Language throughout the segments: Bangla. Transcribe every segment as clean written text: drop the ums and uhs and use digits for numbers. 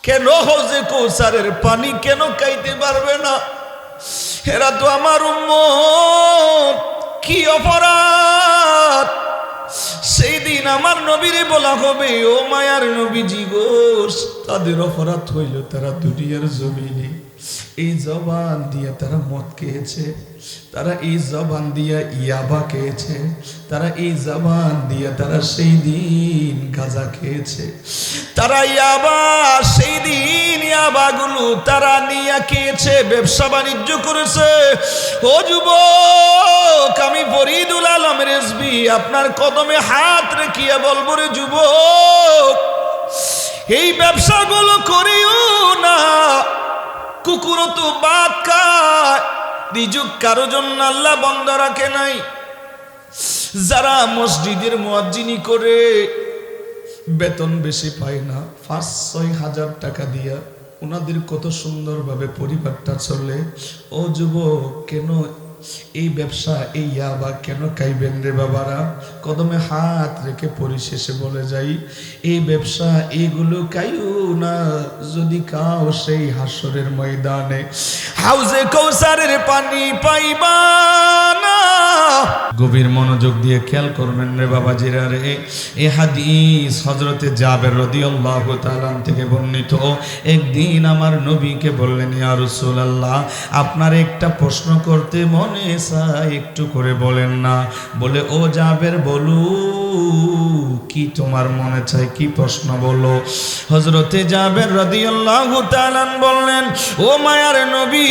কেন হৌজে কৌসারের পানি কেন খাইতে পারবে না? এরা তো আমার উম্মত, কি অপরাধ? সেই দিন আমার নবীরে বলা হবে, ও মায়ার নবীজি গো, তাদের অপরাধ হইল তারা দুনিয়ার জমিনে এই জবান দিয়ে তারা মদ খেয়েছে, তারা এই জবান দিয়া ইয়াবা খেয়েছে, তারা এই জবান দিয়া তারা সেই দিন গাঁজা খেয়েছে, তারা ইয়াবা সেই দিন ইয়াবাগুলো তারা নিয়ে খেয়েছে, ব্যবসা বাণিজ্য করেছে। ও যুবক, আমি ফরিদুল আলম রেজভী আপনার কদমে হাত রেখিয়া বলবো রে যুবক, এই ব্যবসাগুলো করিও না। কুকুরও তো ভাত খায়, রিজুক কারো জন্য আল্লাহ বন্ধ রাখে নাই। যারা মসজিদের মুয়াজ্জিনি করে বেতন বেশি পায় না, 5-6 হাজার টাকা দিয়া ওনাদের কত সুন্দরভাবে পরিবারটা চলে। ও যুবক, কেন এই ব্যবসা, এই ইয়াবা কেন খাইবেন রে বাবারা? কদমে হাত রেখে পরিশেষে বলে যাই, এই ব্যবসা এইগুলো খাইও না। যদি খাও সেই হাসরের ময়দানে হাউজে কৌসারের পানি পাইবা না। গভীর মনোযোগ দিয়ে খেয়াল করবেন রে বাবাজিরা রে। এই হাদিস হযরতে জাবের রাদিয়াল্লাহু তাআলা থেকে বর্ণিত। একদিন আমার নবীকে বললেন, ইয়া রাসূলুল্লাহ, আপনার একটা প্রশ্ন করতে মনে চায়, একটু করে বলেন না। বলে, ও জাবের বলো, কি তোমার মনে চায়, কি প্রশ্ন বলো। হযরতে জাবের রাদিয়াল্লাহু তাআলা বললেন, ও মায়ার নবী,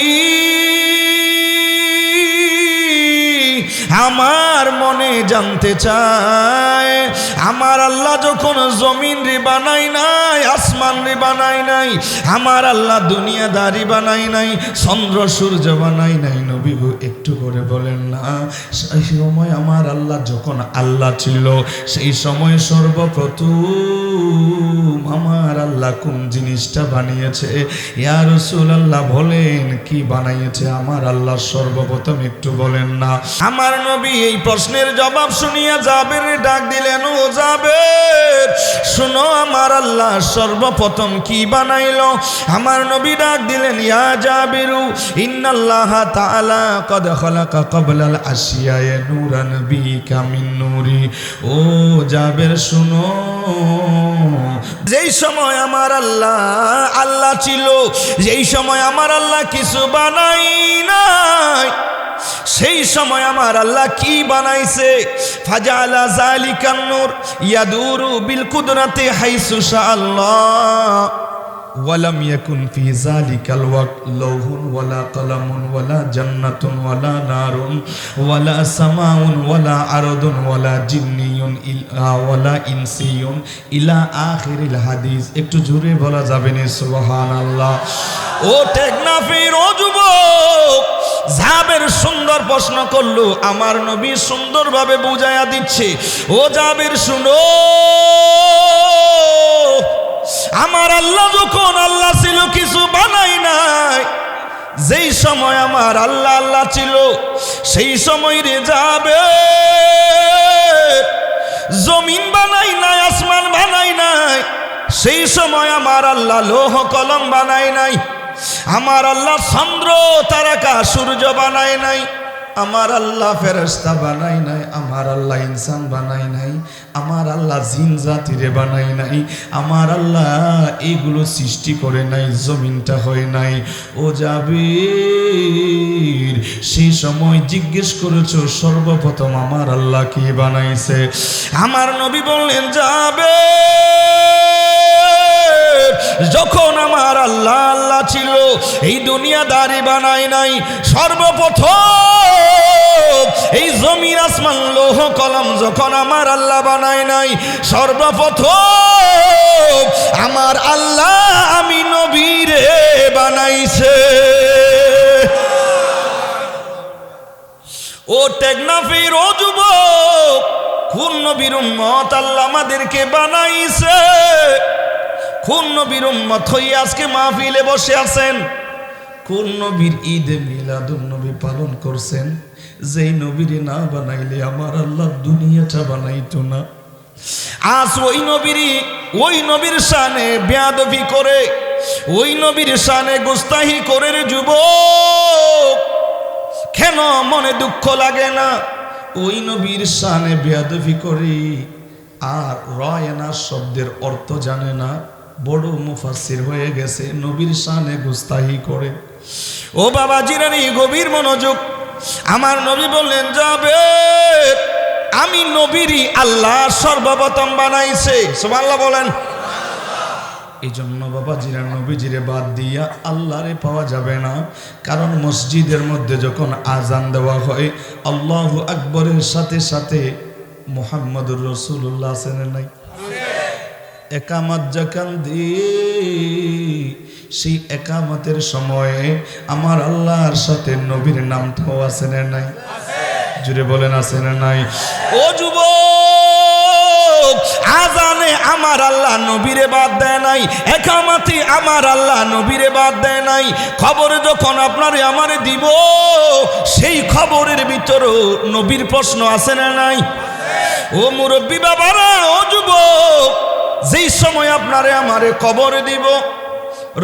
আমার মনে জানতে চায়, আমার আল্লাহ যখন জমিন রে বানাই নাই, আসমান রে বানাই নাই, আমার আল্লাহ দুনিয়াদারি বানাই নাই, চন্দ্র সূর্য বানাই নাই, নবী গো একটু করে বলেন না, সেই সময় আমার আল্লাহ যখন আল্লাহ ছিল, সেই সময় সর্বপ্রথম আমার আল্লাহ কোন জিনিসটা বানিয়েছে? ইয়া রাসূলুল্লাহ বলেন, কি বানাইয়েছে আমার আল্লাহ সর্বপ্রথম, একটু বলেন না। আমার নবী এই প্রশ্নের জবাব শুনিয়া জাবের ডাক দিলেন, ও জাবের শুনো, আমার আল্লাহ সর্বপ্রথম কি বানাইলো? আমার নবী ডাক দিলেন, ইয়া জাবিরু, ইন্নাল্লাহা তাআলা কদ খালাকা ক্বাবলাল আশিয়ায়ে নূরান বিকা মিন নূরি। ও জাবের শুনো, যেই সময় আমার আল্লাহ ছিল, যেই সময় আমার আল্লাহ কিছু বানাই নাই, সেই সময় আমার আল্লাহ কি বানাইছে? ফাজালা যালিকান নূর ইয়াদুরু বিল কুদরাতি হাইসু শাআল্লাহ ওয়ালাম ইয়াকুন ফি যালিকাল ওয়াক্ত লাউহুন ওয়ালা কলামুন ওয়ালা জান্নাতুন ওয়ালা নারুন ওয়ালা সামাউন ওয়ালা আরদুন ওয়ালা জিন্নিয়ুন ওয়ালা ইনসিয়ুন ইলা আখিরিল হাদিস। একটু জোরে বলা যাবে না সুবহানাল্লাহ? ও টেকনাফির ও যুবক, জাবের সুন্দর প্রশ্ন করলো, আমার নবী সুন্দরভাবে বুঝাইয়া দিচ্ছে, ও জাবের শুনো, আমার আল্লাহ যখন আল্লাহ ছিল, কিছু বানাই নাই, যেই সময় আমার আল্লাহ ছিল, সেই সময় রে যাবে জমিন বানাই নাই, আসমান বানাই নাই, সেই সময় আমার আল্লাহ লৌহ কলম বানাই নাই, আমার আল্লাহ চন্দ্র তারকা সূর্য বানাই নাই, আমার আল্লাহ ফেরেশতা বানাই নাই, আমার আল্লাহ ইনসান বানাই নাই, আমার আল্লাহ জিন জাতিরে বানাই নাই, আমার আল্লাহ এইগুলো সৃষ্টি করে নাই, জমিনটা হয় নাই। ও জাবির, সেই সময় জিজ্ঞেস করেছো সর্বপ্রথম আমার আল্লাহ কি বানাইছে? আমার নবী বললেন, যাবে যখন আমার আল্লাহ ছিল, এই দুনিয়াদারি বানাই নাই, সর্বপ্রথম এই জমিন আসমান লৌহ কলম যখন আমার আল্লাহ বানাই নাই, সর্বপ্রথম আমার আল্লাহ আমি নবীরে বানাইছে। ও টেকনাফির ও যুবক, কোন নবীর উম্মত আল্লাহ আমাদেরকে বানাইছে? কোন নবীর উম্মত হয়ে আজকে মাহফিলে বসে আছেন? কোন নবীর ঈদে মিলাদুন নবী পালন করছেন? যেই নবীরে না বানাইলে আমার আল্লাহ দুনিয়াটা বানাইতো না। আজ ওই নবীর শানে বেয়াদবি করে ওই নবীর শানে গুস্তাহি করে রে যুবক, কেন মনে দুঃখ লাগে না? ওই নবীর শানে বেয়াদবি করি আর রয়না শব্দের অর্থ জানে না, বড় মুফাসসির হয়ে গেছে, নবীর শানে গুস্তাহি করে। ও বাবা জিরানি, গভীর মনোযোগ। আমার নবী বললেন, যাবে আমি নবীরই আল্লাহ সর্বপ্রথম বানাইছে। সুবহানাল্লাহ বলেন। এই জন্য বাবা জিরা নবীজিরে বাদ দিয়া আল্লাহরে পাওয়া যাবে না। কারণ মসজিদের মধ্যে যখন আজান দেওয়া হয়, আল্লাহু আকবরের সাথে সাথে মুহাম্মদুর রাসূলুল্লাহ আছেন নাই? একামত যখন দিয়ে সেই একামতের সময়ে আমার আল্লাহর সাথে নবীর নামটাও আছে না নাই? জুড়ে বলেন আছে না নাই? ও যুবক, আজানে আমার আল্লাহ নবীরে বাদ দেয় নাই, একামতে আমার আল্লাহ নবীরে বাদ দেয় নাই। খবর যখন আপনারে আমারে দিব, সেই খবরের ভিতরও নবীর প্রশ্ন আছে না নাই? ও মুরব্বী বাবারা, ও যুবক, যেই সময় আপনারে আমারে কবর দিব,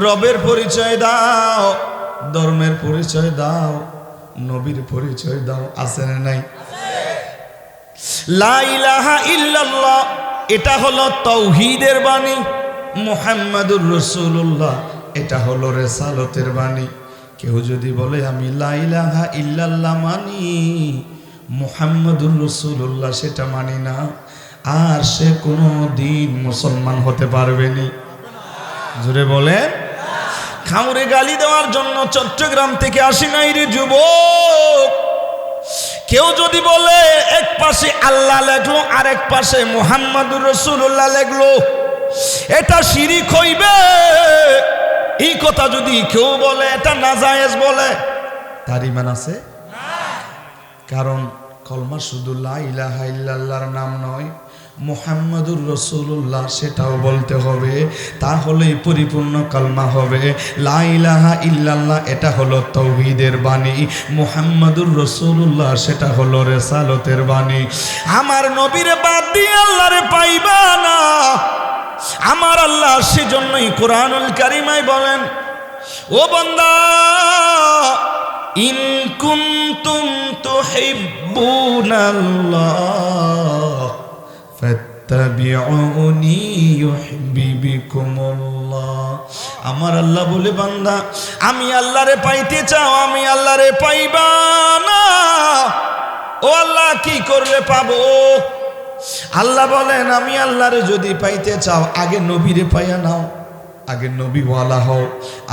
রবের পরিচয় দাও, ধর্মের পরিচয় দাও, নবীর পরিচয় দাও, আছে না নাই? লা ইলাহা ইল্লাল্লাহ, এটা হলো তাওহীদের বাণী। মুহাম্মাদুর রাসূলুল্লাহ, এটা হলো রিসালাতের বাণী। কেউ যদি বলে আমি লা ইলাহা ইল্লাল্লাহ মানি, মুহাম্মাদুর রাসূলুল্লাহ সেটা মানি না, আর সে কোনো দিন মুসলমান হতে পারবে না। জোরে বলে। খাউরে গালি দেওয়ার জন্য চট্টগ্রাম থেকে আসি নাই রে যুবক। কেউ যদি বলে এক পাশে আল্লাহ লেখলো আর এক পাশে মুহাম্মাদুর রাসূলুল্লাহ লেখলো, এটা শিরিক হইবে। এই কথা যদি কেউ বলে, এটা নাজায়েজ বলে, তার ঈমান আছে? কারণ কলমা শুধু লা ইলাহা ইল্লাল্লাহর নাম নয়, মুহাম্মাদুর রাসূলুল্লাহ সেটাও বলতে হবে, তাহলেই পরিপূর্ণ কালমা হবে। লা ইলাহা ইল্লাল্লাহ এটা হলো তাওহীদের বাণী, মুহাম্মাদুর রাসূলুল্লাহ সেটা হলো রিসালাতের বাণী। আমার নবীরে বাদ দিয়ে আল্লাহরে পাইবা না। আমার আল্লাহ সেজন্যই কোরআনুল কারীমায় বলেন, ও বান্দা, ইন কুনতুম তুহিব্বুনাল্লাহ ফাত্তাবিউনি ইউহিব্বুকুমুল্লাহ। আমার আল্লাহ বলে, বান্দা আমি আল্লাহরে পাইতে চাও, আমি আল্লাহরে পাইবা না। ও আল্লাহ, কি করলে পাবো? আল্লাহ বলেন, আমি আল্লাহরে যদি পাইতে চাও, আগে নবীরে পাইয়া নাও, আগে নবীওয়ালা হও।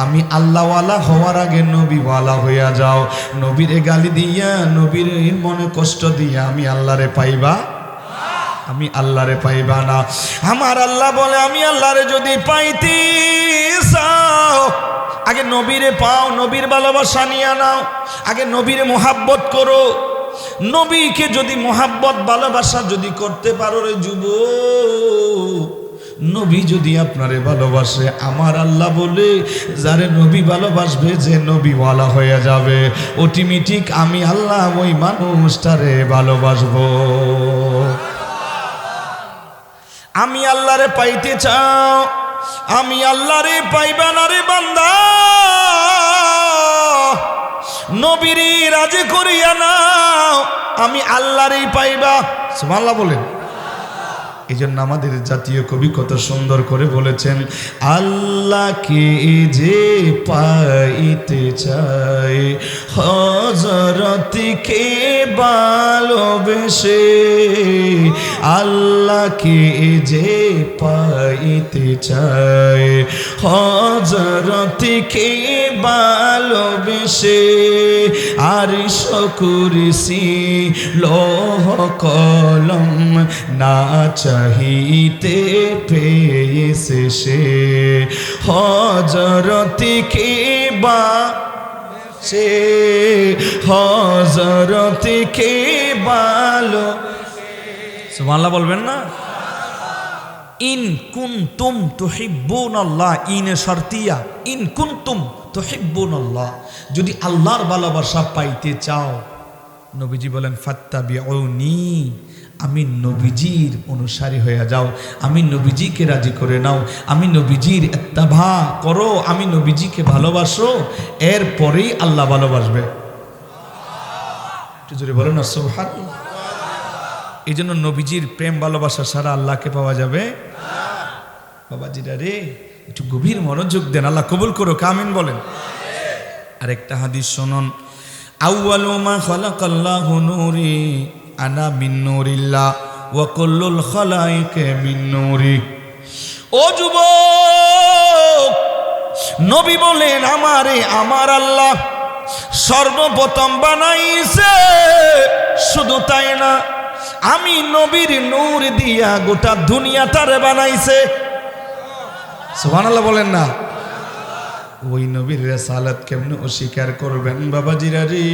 আমি আল্লাহওয়ালা হওয়ার আগে নবীওয়ালা হইয়া যাও। নবীরে গালি দিয়া, নবীর মনে কষ্ট দিয়া আমি আল্লাহরে পাইবা, আমি আল্লাহরে পাইবা না। আমার আল্লাহ বলে, আমি আল্লাহরে যদি পাইতে চাও, আগে নবীরে পাও, নবীর ভালোবাসা নিয়ে নাও, আগে নবীরে মোহাব্বত করো। নবীকে যদি মোহাব্বত ভালোবাসা যদি করতে পারো রে যুবক, নবী যদি আপনারে ভালোবাসে, আমার আল্লাহ বলে, যারে নবী ভালোবাসবে, যে নবীওয়ালা হয়ে যাবে, অটোমেটিক আমি আল্লাহ ওই মানুষটারে ভালোবাসবো। আমি আল্লাহরে পাইতে চাও, আমি আল্লাহরে পাইবা না রে বান্দা, নবীরে রাজি করিয়া নাও, আমি আল্লাহরেই পাইবা। সুবহানাল্লাহ বলেন। এই জন্য আমাদের জাতীয় কবি কত সুন্দর করে বলেছেন, আল্লাহকে যে পাইতে চায়, হযরতকে ভালোবেসে। আল্লাহকে যে পাইতে চায়, হযরতকে ভালোবেসে। আরশ কুরসি লৌহ কলম না চাহিতে পেয়েছে সে, হযরতকে সে হযরতকে ভালো। সুবহানাল্লাহ বলবেন না? ইন কুনতুম তুহিব্বুনাল্লাহ, ইনে শর্তিয়া, ইন কুনতুম তুহিব্বুনাল্লাহ, যদি আল্লাহর ভালোবাসা পাইতে চাও, নবীজি বলেন ফাত্তাবিউনি, আমি নবীজির অনুসারী হয়ে যাও, আমি নবীজিকে রাজি করে নাও, আমি নবীজির ইত্তেবা করো, আমি নবীজিকে ভালোবাসো, এরপরেই আল্লাহ ভালোবাসবে। একটু জোরে বলো না সুবহানাল্লাহ। এই জন্য নবীজির প্রেম ভালোবাসা সারা আল্লাহকে পাওয়া যাবে। বাবাজিরা রে, একটু গভীর মনোযোগ দেন, আল্লাহ কবুল করো, আমিন বলেন। আরেকটা হাদিস শুনুন, আউয়ালু মা খালাকাল্লাহু নূরি আনা মিন নূরিল্লাহ ওয়া কুল্লুল খালাইকে মিন নূরি। ও যুবক, নবী বলেন আমারে আমার আল্লাহ সর্বপ্রথম বানাইছে, শুধু তাই না আমি নবীর নূর দিয়া গোটা দুনিয়াটারে বানাইছে। সুবহানাল্লাহ বলেন না। ওই নবীর রিসালাত কেমনে অস্বীকার করবেন বাবাজিরা রে?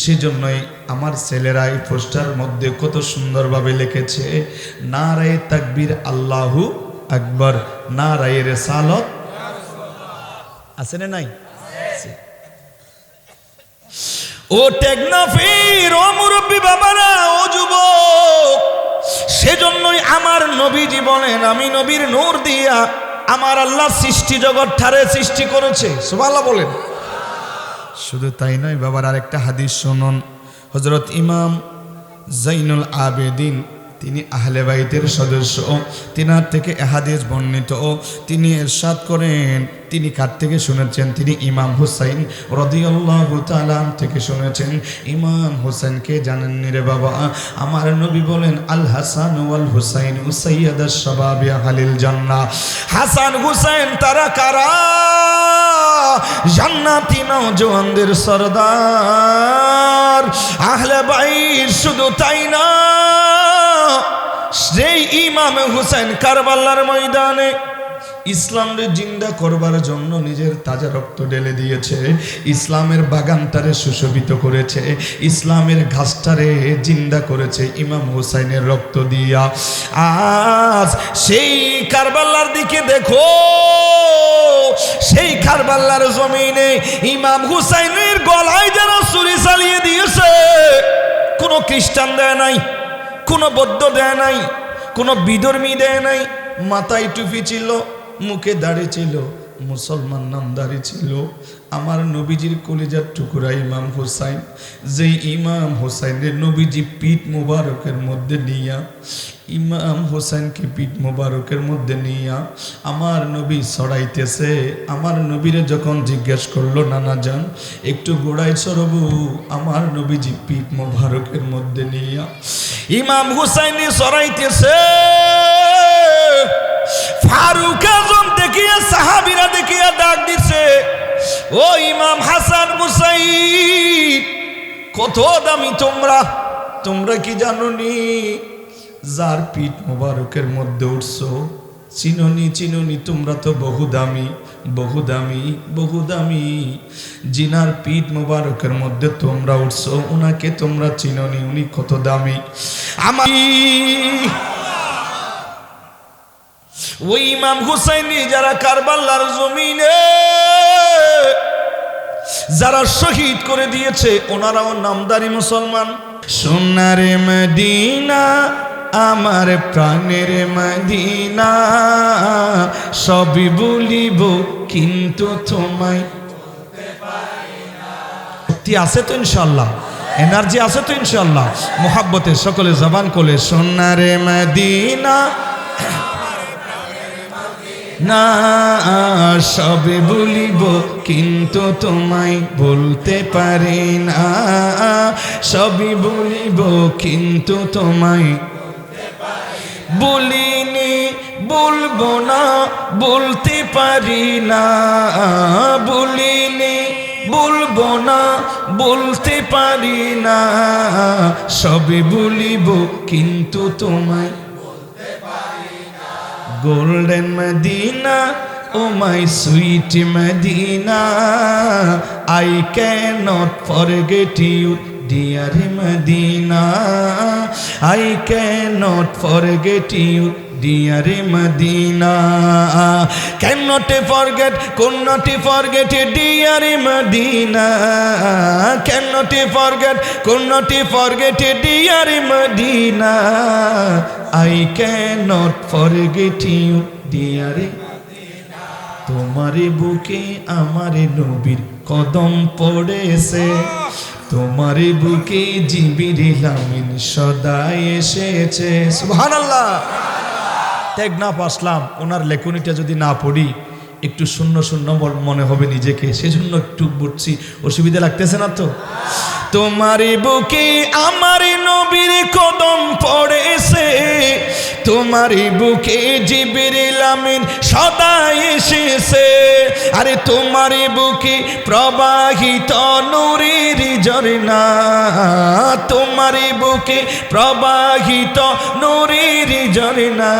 সেজন্যই আমার ছেলেরা এই পোস্টার মধ্যে কত সুন্দরভাবে লিখেছে, নারায়ে তাকবীর আল্লাহু আকবার, নারায়ে রিসালাত। আছে না নাই? ও টেকনাফির, ও মুরব্বী বাবারা, ও যুবক, সেজন্যই আমার নবীজি বলেন আমি নবীর নূর দিয়া আমার আল্লাহ সৃষ্টি জগৎ ঠারে সৃষ্টি করেছে। সুবহানাল্লাহ বলেন। শুধু তাই নয় বাবার, আরেকটা হাদিস শুনুন, হযরত ইমাম জাইনুল আবেদিন, তিনি আহলে বাইতের সদস্য, তিনার থেকে হাদিস বর্ণিত, তিনি ইরশাদ করেন, তিনি কার থেকে শুনেছেন? তিনি ইমাম হুসাইন রাদিয়াল্লাহু তাআলা থেকে শুনেছেন। ইমাম হুসাইনকে জানেননি রে বাবা? আমার নবী বলেন আল হাসান ওয়াল হুসাইন সাইয়্যিদাশ শাবাবি আহলিল জান্নাহ। হাসান হুসাইন তারা কারা? জান্নাতি নওজওয়ানদের সরদার, আহলে বাইত। শুধু তাই না, সেই ইমাম হুসাইন কারবালার ময়দানে ইসলামকে জিন্দা করবার জন্য নিজের তাজা রক্ত ঢেলে দিয়েছে, ইসলামের বাগানটারে সুশোভিত করেছে, ইসলামের ঘাসটারে জিন্দা করেছে ইমাম হুসাইনের রক্ত দিয়া। আজ সেই কারবালার দিকে দেখো, সেই কারবালার জমিনে ইমাম হুসাইনের গলায় যারা ছুরি চালিয়ে দিয়েছে, কোনো খ্রিস্টান দেয় নাই, কোনো বৌদ্ধ দেয় নাই, কোনো বিধর্মী দেয় নাই। মাথায় টুপি ছিল, মুখে দাড়ি ছিল, মুসলমান নামদারি ছিল। আমার নবীজির কলিজার টুকরা ইমাম হুসাইন, যেই ইমাম হুসাইনের নবীজি পিঠ মুবারকের মধ্যে নিয়া, ইমাম হুসাইনকে পিঠ মুবারকের মধ্যে নিয়া আমার নবী ছড়াইতেছে। আমার নবীরে যখন জিজ্ঞেস করলো নানা যান একটু গোড়ায় ছড়বো, আমার নবীজি পিঠ মুবারকের মধ্যে নিয়া ইমাম হুসাইনি ছড়াইতেছে। ফারুক আজম দেখিয়া, সাহাবীরা দেখিয়া ডাক দিছে, ও ইমাম হাসান হুসাইন, কত দামি তোমরা, তোমরা কি জানোনি যার পিঠ মোবারকের মধ্যে উঠছো? চিনোনি? চিনোনি? তোমরা তো বহু দামি, বহু দামি, বহু দামি। জিনার পিঠ মোবারকের মধ্যে তোমরা উঠছো, উনাকে তোমরা চিনোনি, উনি কত দামি। আমার ওই ইমাম হুসাইনি যারা কারবালার জমিনে যারা শহীদ করে দিয়েছে, ওনারাও নামদারি মুসলমান। সোনারে মদিনা আমার প্রাণের মদিনা, সবই বলিব কিন্তু তোমায় আছে তো ইনশাআল্লাহ, এনার্জি আছে তো ইনশাআল্লাহ। মোহাব্বতে সকলে জবান কোলে সোনারে মদিনা না, সবে বলিব কিন্তু তোমায় বলতে পারি না, সবই বলিব কিন্তু তোমায় বলিনি, বলবো না, বলতে পারি না, বলিনি, বলবো না, বলতে পারি না, সবে বলিব কিন্তু তোমায় Golden Medina, oh my sweet Medina, I cannot forget you, dear Medina, I cannot forget you, dear Medina. Cannot forget, could not forget, dear Medina. Cannot forget, could not forget, dear Medina. I cannot forget you, dear Medina. তোমারে বুকে আমারে নবীর কদম পড়েছে, তোমারে বুকে জিবরিল আমিন সদা এসেছে। সুবহানাল্লাহ। টেকনাফ আসলাম, ওনার লেখনীটা যদি না পড়ি একটু শূন্য শূন্য মনে হবে নিজেকে, সেজন্য একটু বুঝছি, অসুবিধা লাগতেছে না তো? তোমারে বুকে আমার নবীর কদম পড়েছে, তোমারে বুকে জিবরিল আমিন সদা এসেছে। আরে তোমারে বুকে প্রবাহিত নূরের ঝর্ণা, তোমারে বুকে প্রবাহিত নূরের ঝর্ণা।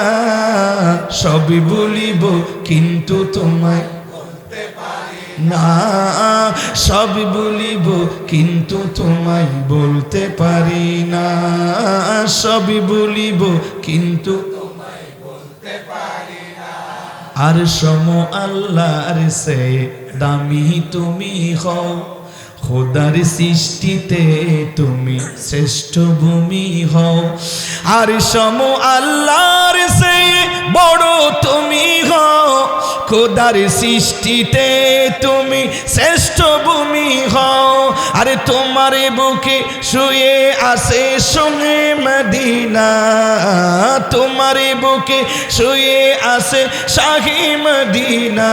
সবই বলিব কিন্তু তোমায় বলতে পারি না, সব বলিব কিন্তু তোমায় বলতে পারি না, সবই বলিব কিন্তু তোমায় বলতে পারি না। আর সম আল্লাহর সে দামি তুমি হও, খোদার সৃষ্টিতে তুমি শ্রেষ্ঠ ভূমি হও। আর সম আল্লাহর সে বড় তুমি হও, খোদার সৃষ্টিতে তুমি শ্রেষ্ঠ ভূমি হও। আরে তোমার বুকে শুয়ে আছে সঙ্গে মদিনা, তোমার বুকে শুয়ে আছে শাহী মদিনা।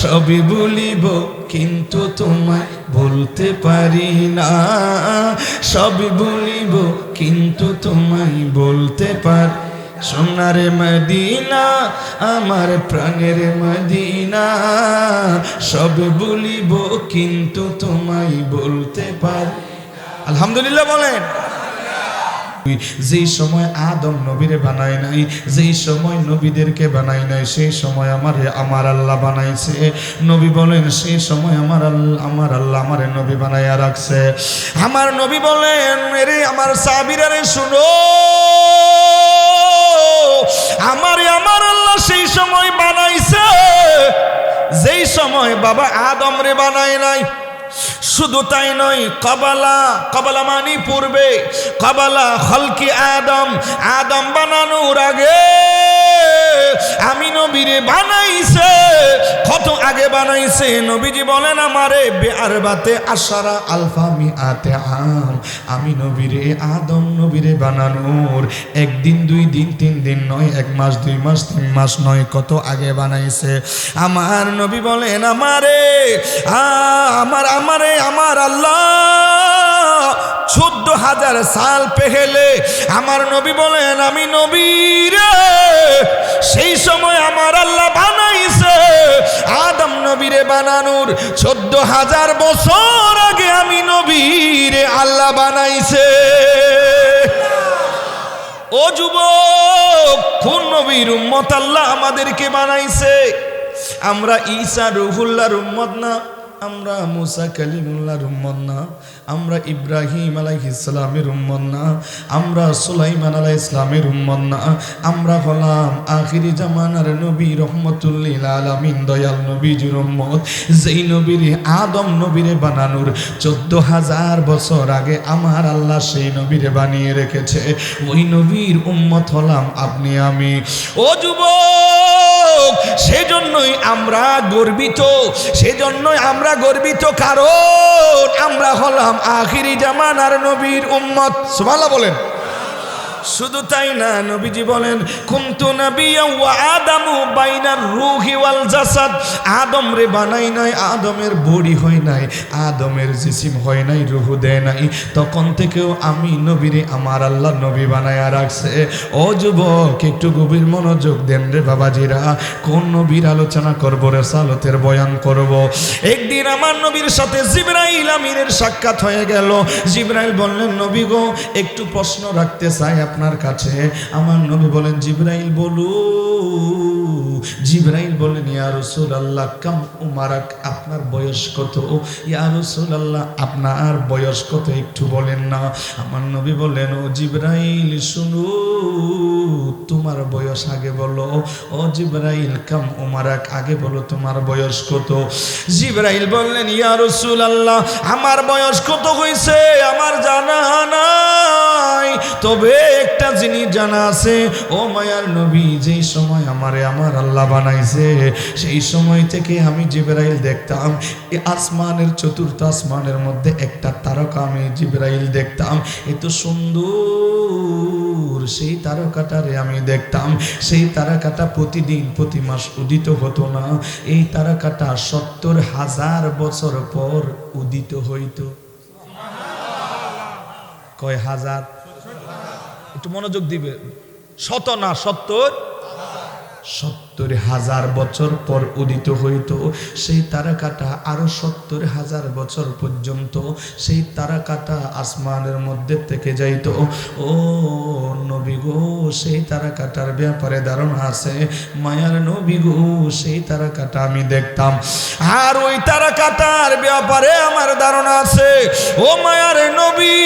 সবই বলিব কিন্তু তোমায় বলতে পারি না, সবই বলিব কিন্তু তোমায় বলতে পারি। সোনারে মদিনা আমার প্রাণের মদিনা, সব বলিব কিন্তু তোমায় বলতে পারি। আলহামদুলিল্লাহ বলেন। যেই সময় আদম নবীরে বানায় নাই, যেই সময় নবীদেরকে বানায় নাই, সেই সময় আমার আল্লাহ বানাইছে। নবী বলেন সেই সময় আমার আল্লাহ আমারে নবী বানাইয়া রাখছে। আমার নবী বলেন মেরে আমার সাহাবীরারে শুনো, আমার আল্লাহ সেই সময় বানাইছে যেই সময় বাবা আদম রে বানায় নাই। শুধু তাই নয়, কবালা মানি পূর্বে, কবালা খলকি আদম বানানোর আগে আমি নবীরে বানাইছে। কত আগে বানাইছে? নবীজি বলেন আমারে বেআরবাতে আশারা আলফা মিআতে আম, আমি নবীরে আদম নবীরে বানানোর একদিন 2 দিন 3 দিন নয়, 1 মাস 2 মাস 3 মাস নয়, কত আগে বানাইছে। আমার নবী বলেন আমারে আমার আল্লাহ 14,000 সাল পেহেলে আমার নবী বলেন আমি নবীরে সেই সময় আমার আল্লাহ বানাইছে। আদম নবীরে বানানোর 14,000 বছর আগে আমি নবীরে আল্লাহ বানাইছে। ও যুবক, কোন নবীর উম্মত আল্লাহ আমাদেরকে বানাইছে? আমরা ঈসা রুহুল্লাহর উম্মত না, আমরা মুসা কালিমুল্লাহর উম্মত না, আমরা ইব্রাহিম আলাইহিস সালামের উম্মত না, আমরা সুলাইমান আলাইহিস সালামের উম্মত না, আমরা হলাম আখিরি জামানার নবী রহমাতুল লিল আলামিন দয়াল নবীজির উম্মত। যেই নবীর আদম নবীরে বানানোর 14,000 বছর আগে আমার আল্লাহ সেই নবীরে বানিয়ে রেখেছে। ওই নবীর উম্মত হলাম আপনি আমি। ও যুবক, সেজন্যই আমরা গর্বিত, সেজন্যই আমরা গর্বিত, কারণ আমরা হলাম আখিরি জামানার নবীর উম্মত। সুবহানাল্লাহ বলেন। শুধু তাই না, নবীজি বলেন কুনতু নাবিয়্যা ওয়া আদামু বাইনার রূহি ওয়াল জাসাদ। আদম রে বানাই নাই, আদমের বডি হয় নাই, আদমের জিসিম হয় নাই, রূহ দেয় নাই, তখন থেকেও আমি নবীরে আমার আল্লাহ নবী বানায়া রাখছে। ও যুবক, একটু গভীর মনোযোগ দেন রে বাবাজিরা। কোন নবীর আলোচনা করব? রিসালাতের বয়ান করব। একদিন আমার নবীর সাথে জিবরাইল আমিনের সাক্ষাৎ হয়ে গেল। জিবরাইল বললেন নবী গো, একটু প্রশ্ন রাখতে চাই আপনার কাছে। আমার নবী বলেন জিবরাইল বলুন। জিবরাইল বলেন ইয়া রাসূলুল্লাহ কাম উমারাক, আপনার বয়স কত? ইয়া রাসূলুল্লাহ আপনার বয়স কত একটু বলেন না। আমার নবী বলেন ও জিবরাইল শুনো, তোমার বয়স আগে বলো। ও জিবরাইল কাম উমারাক, আগে বলো তোমার বয়স কত। জিবরাইল বললেন ইয়া রাসূলুল্লাহ আমার বয়স কত হইছে আমার জানা নাই, তবে একটা জিনিস জানা আছে ও মায়ার নবী, যেই সময় আমারে আমার আল্লাহ বানাইছে সেই সময় থেকে আমি জিবরাইল দেখতাম আসমানের চতুর্থ আসমানের মধ্যে একটা তারকা আমি জিবরাইল দেখতাম, এত সুন্দর সেই তারকাটারে আমি দেখতাম। সেই তারকাটা প্রতিদিন প্রতি মাস উদিত হতো না, এই তারকাটা ৭০,০০০ বছর পর উদিত হইত। কয় হাজার? একটু মনোযোগ দিবে, শত না ৭০,০০০ বছর পর উদিত হইত সেই তারকাটা। আরো ৭০,০০০ বছর পর্যন্ত সেই তারকাটা আসমানের মধ্যে থেকে যাইত। ও নবী গো, সেই তারকাটার ব্যাপারে ধারণা আছে মায়ার নবী গো, সেই তারকাটা আমি দেখতাম। আর ওই তারকাটার ব্যাপারে আমার ধারণা আছে ও মায়ার নবী,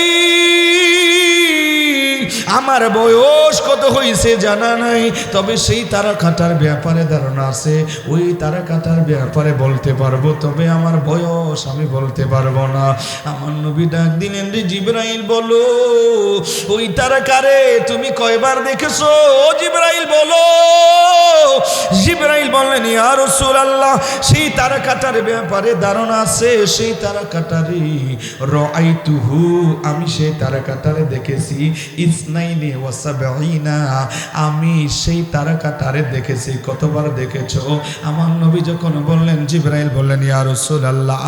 আমার বয়স কত হয়েছে জানা নাই, তবে সেই তারকাটার ব্যাপারে ধারণা আছে। ওই তারকাটার ব্যাপারে বলতে পারবো, তবে আমার বয়স আমি বলতে পারবো না। আমার নবী ডাক দিলেন রে জিবরাইল বলো ওই তারকারে তুমি কয়বার দেখেছো? ও জিবরাইল বলো। জিবরাইল বললেন ইয়া রাসূলুল্লাহ সেই তারকাটার ব্যাপারে ধারণা আছে, সেই তারকাটারে রাআইতুহু, আমি সেই তারকাটারে দেখেছি ইসনাইনি ওয়া সাবঈনা, আমি সেই তারকাটারে দেখেছি। কতবার দেখেছো? আমার নবী যখন বললেন জিবরাইল বললেন ইয়া রাসূলুল্লাহ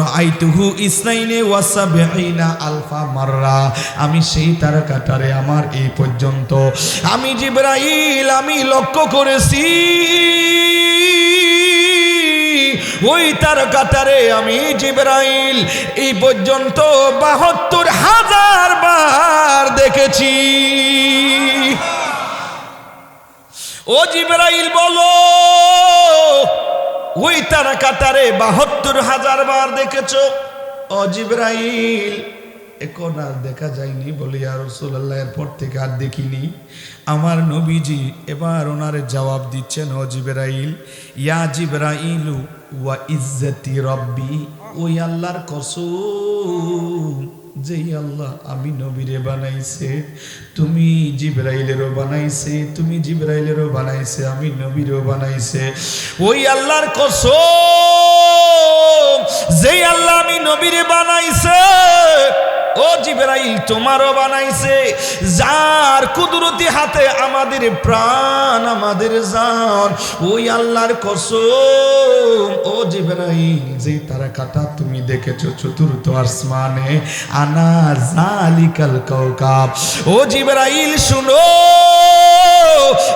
রাআইতুহু ইসনাইনি ওয়া সাবঈনা আলফা মাররা, আমি সেই তারকাটারে আমার এই পর্যন্ত আমি জিবরাইল আমি লক্ষ্য করেছি, ওই তারকাটারে আমি জিবরাইল এই পর্যন্ত ৭২,০০০ বার দেখেছি। ও জিবরাইল বলো ওই তারকাটারে ৭২,০০০ বার দেখেছো? ও জিবরাইল এখন আর দেখা যায়নি। বলি ইয়া রাসূলুল্লাহ এরপর থেকে আর দেখিনি। আমার নবীজি এবার ওনারে জবাব দিচ্ছেন ও জিবরাইল ইয়া জিবরাইলু ওয়া ইজ্জতি রব্বি, ওই আল্লাহর কসম যেই আল্লাহ আমি নবীরে বানাইছে, তুমি জিবরাইলেরও বানাইছে, তুমি জিবরাইলেরও বানাইছে, আমি নবীরও বানাইছে, ওই আল্লাহর কসম যেই আল্লাহ আমি নবীরে বানাইছে ও জিবরাইল তোমারও বানাইছে, যার কুদরতি হাতে আমাদের প্রাণ আমাদের জান, ওই আল্লাহর কসম ও জিবরাইল যে তারকাটা তুমি দেখেছো চতুর্থ আসমানে আনা জালিকাল কাওকাব, ও জিবরাইল শুনো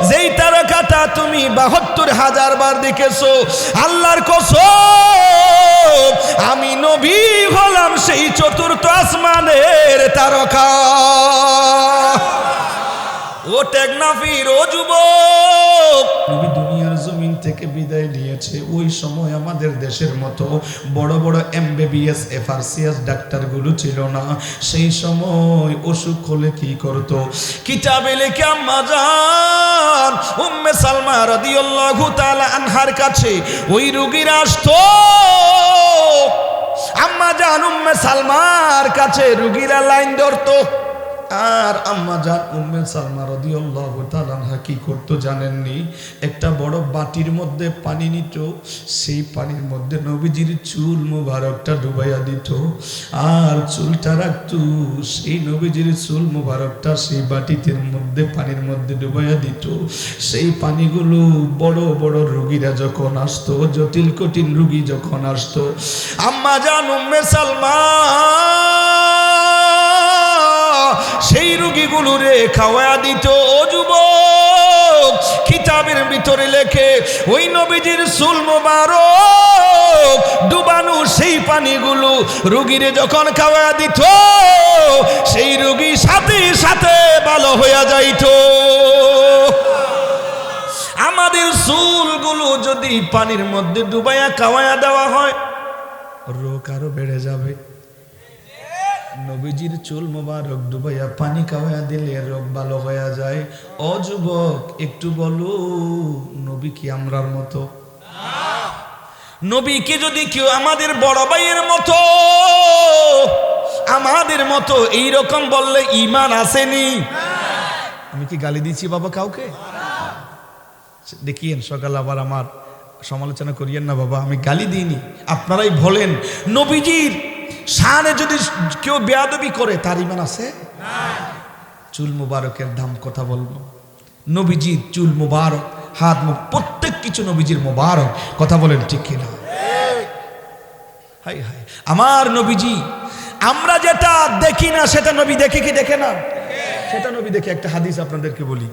যেই তারকাটা তুমি ৭২,০০০ বার দেখেছো আল্লাহর কসম আমি নবী হলাম সেই চতুর্থ আসমানের তারকা। ও টেকনাফির ও যুবক, নবী দুনিয়ার জমিন থেকে বিদায় নিয়েছে, ওই সময় আমাদের দেশের মতো বড় বড় MBBS FRCS ডাক্তারগুলো ছিল না। সেই সময় অসুখ হলে কি করতো? কিতাবে লেখা আম্মা জান উম্মে সালমা রাদিয়াল্লাহু তাআলা আনহার কাছে ওই রোগীরা আসতো। আম্মা জান উম্মে সালমার কাছে রোগীরা লাইন ধরতো, আর আম্মা জান উম্মে সালমা রাদিয়াল্লাহু তাআলা আনহা কি করতো জানেননি? একটা বড় বাটির মধ্যে পানি নিত, সেই পানির মধ্যে নবীজির চুল মুবারকটা ডুবাইয়া দিত, আর চুলটা রাখতো, সেই নবীজির চুল মুবারকটা সেই বাটির মধ্যে পানির মধ্যে ডুবাইয়া দিত। সেই পানিগুলো বড় বড় রোগীরা যখন আসতো, জটিল কঠিন রোগী যখন আসতো, আম্মা জান উম্মে সালমা সেই রোগীগুলো রে খাওয়া দিত। ও যুবক, কিতাবের ভিতরে লেখে ওই নবীজির চুল মোবারক ডুবানো সেই পানিগুলো রোগীরে যখন খাওয়া দিত, সেই রোগী সাথে সাথে ভালো হয়ে যাইত। আমাদের চুল যদি পানির মধ্যে ডুবাইয়া খাওয়াইয়া দেওয়া হয় রোগ আরো বেড়ে যাবে। নবীজির চুল মোবারক ডুবাইয়া পানি খাওয়াইয়া দিলে রোগ ভালো হয়ে যায়। ও যুবক একটু বলো, নবী কি আমরার মতো? নবীকে যদি কেউ আমাদের বড় ভাইয়ের মতো, আমাদের মতো এইরকম বললে ঈমান আসেনি? আমি কি গালি দিচ্ছি বাবা কাউকে? দেখিয়েন সকাল আবার আমার সমালোচনা করিয়েন না বাবা, আমি গালি দিইনি। আপনারাই বলেন নবীজির শানে যদি কেউ বেয়াদবি করে তার ঈমান আছে? চুল মুবারকের দাম কথা বলবো, নবীজির চুল মুবারক, হাত প্রত্যেক কিছু নবীজির মুবারক, কথা বলেন ঠিক কিনা? হাই হাই আমার নবীজি, আমরা যেটা দেখি না সেটা নবী দেখে কি দেখে না? সেটা নবী দেখে। একটা হাদিস আপনাদেরকে বলি,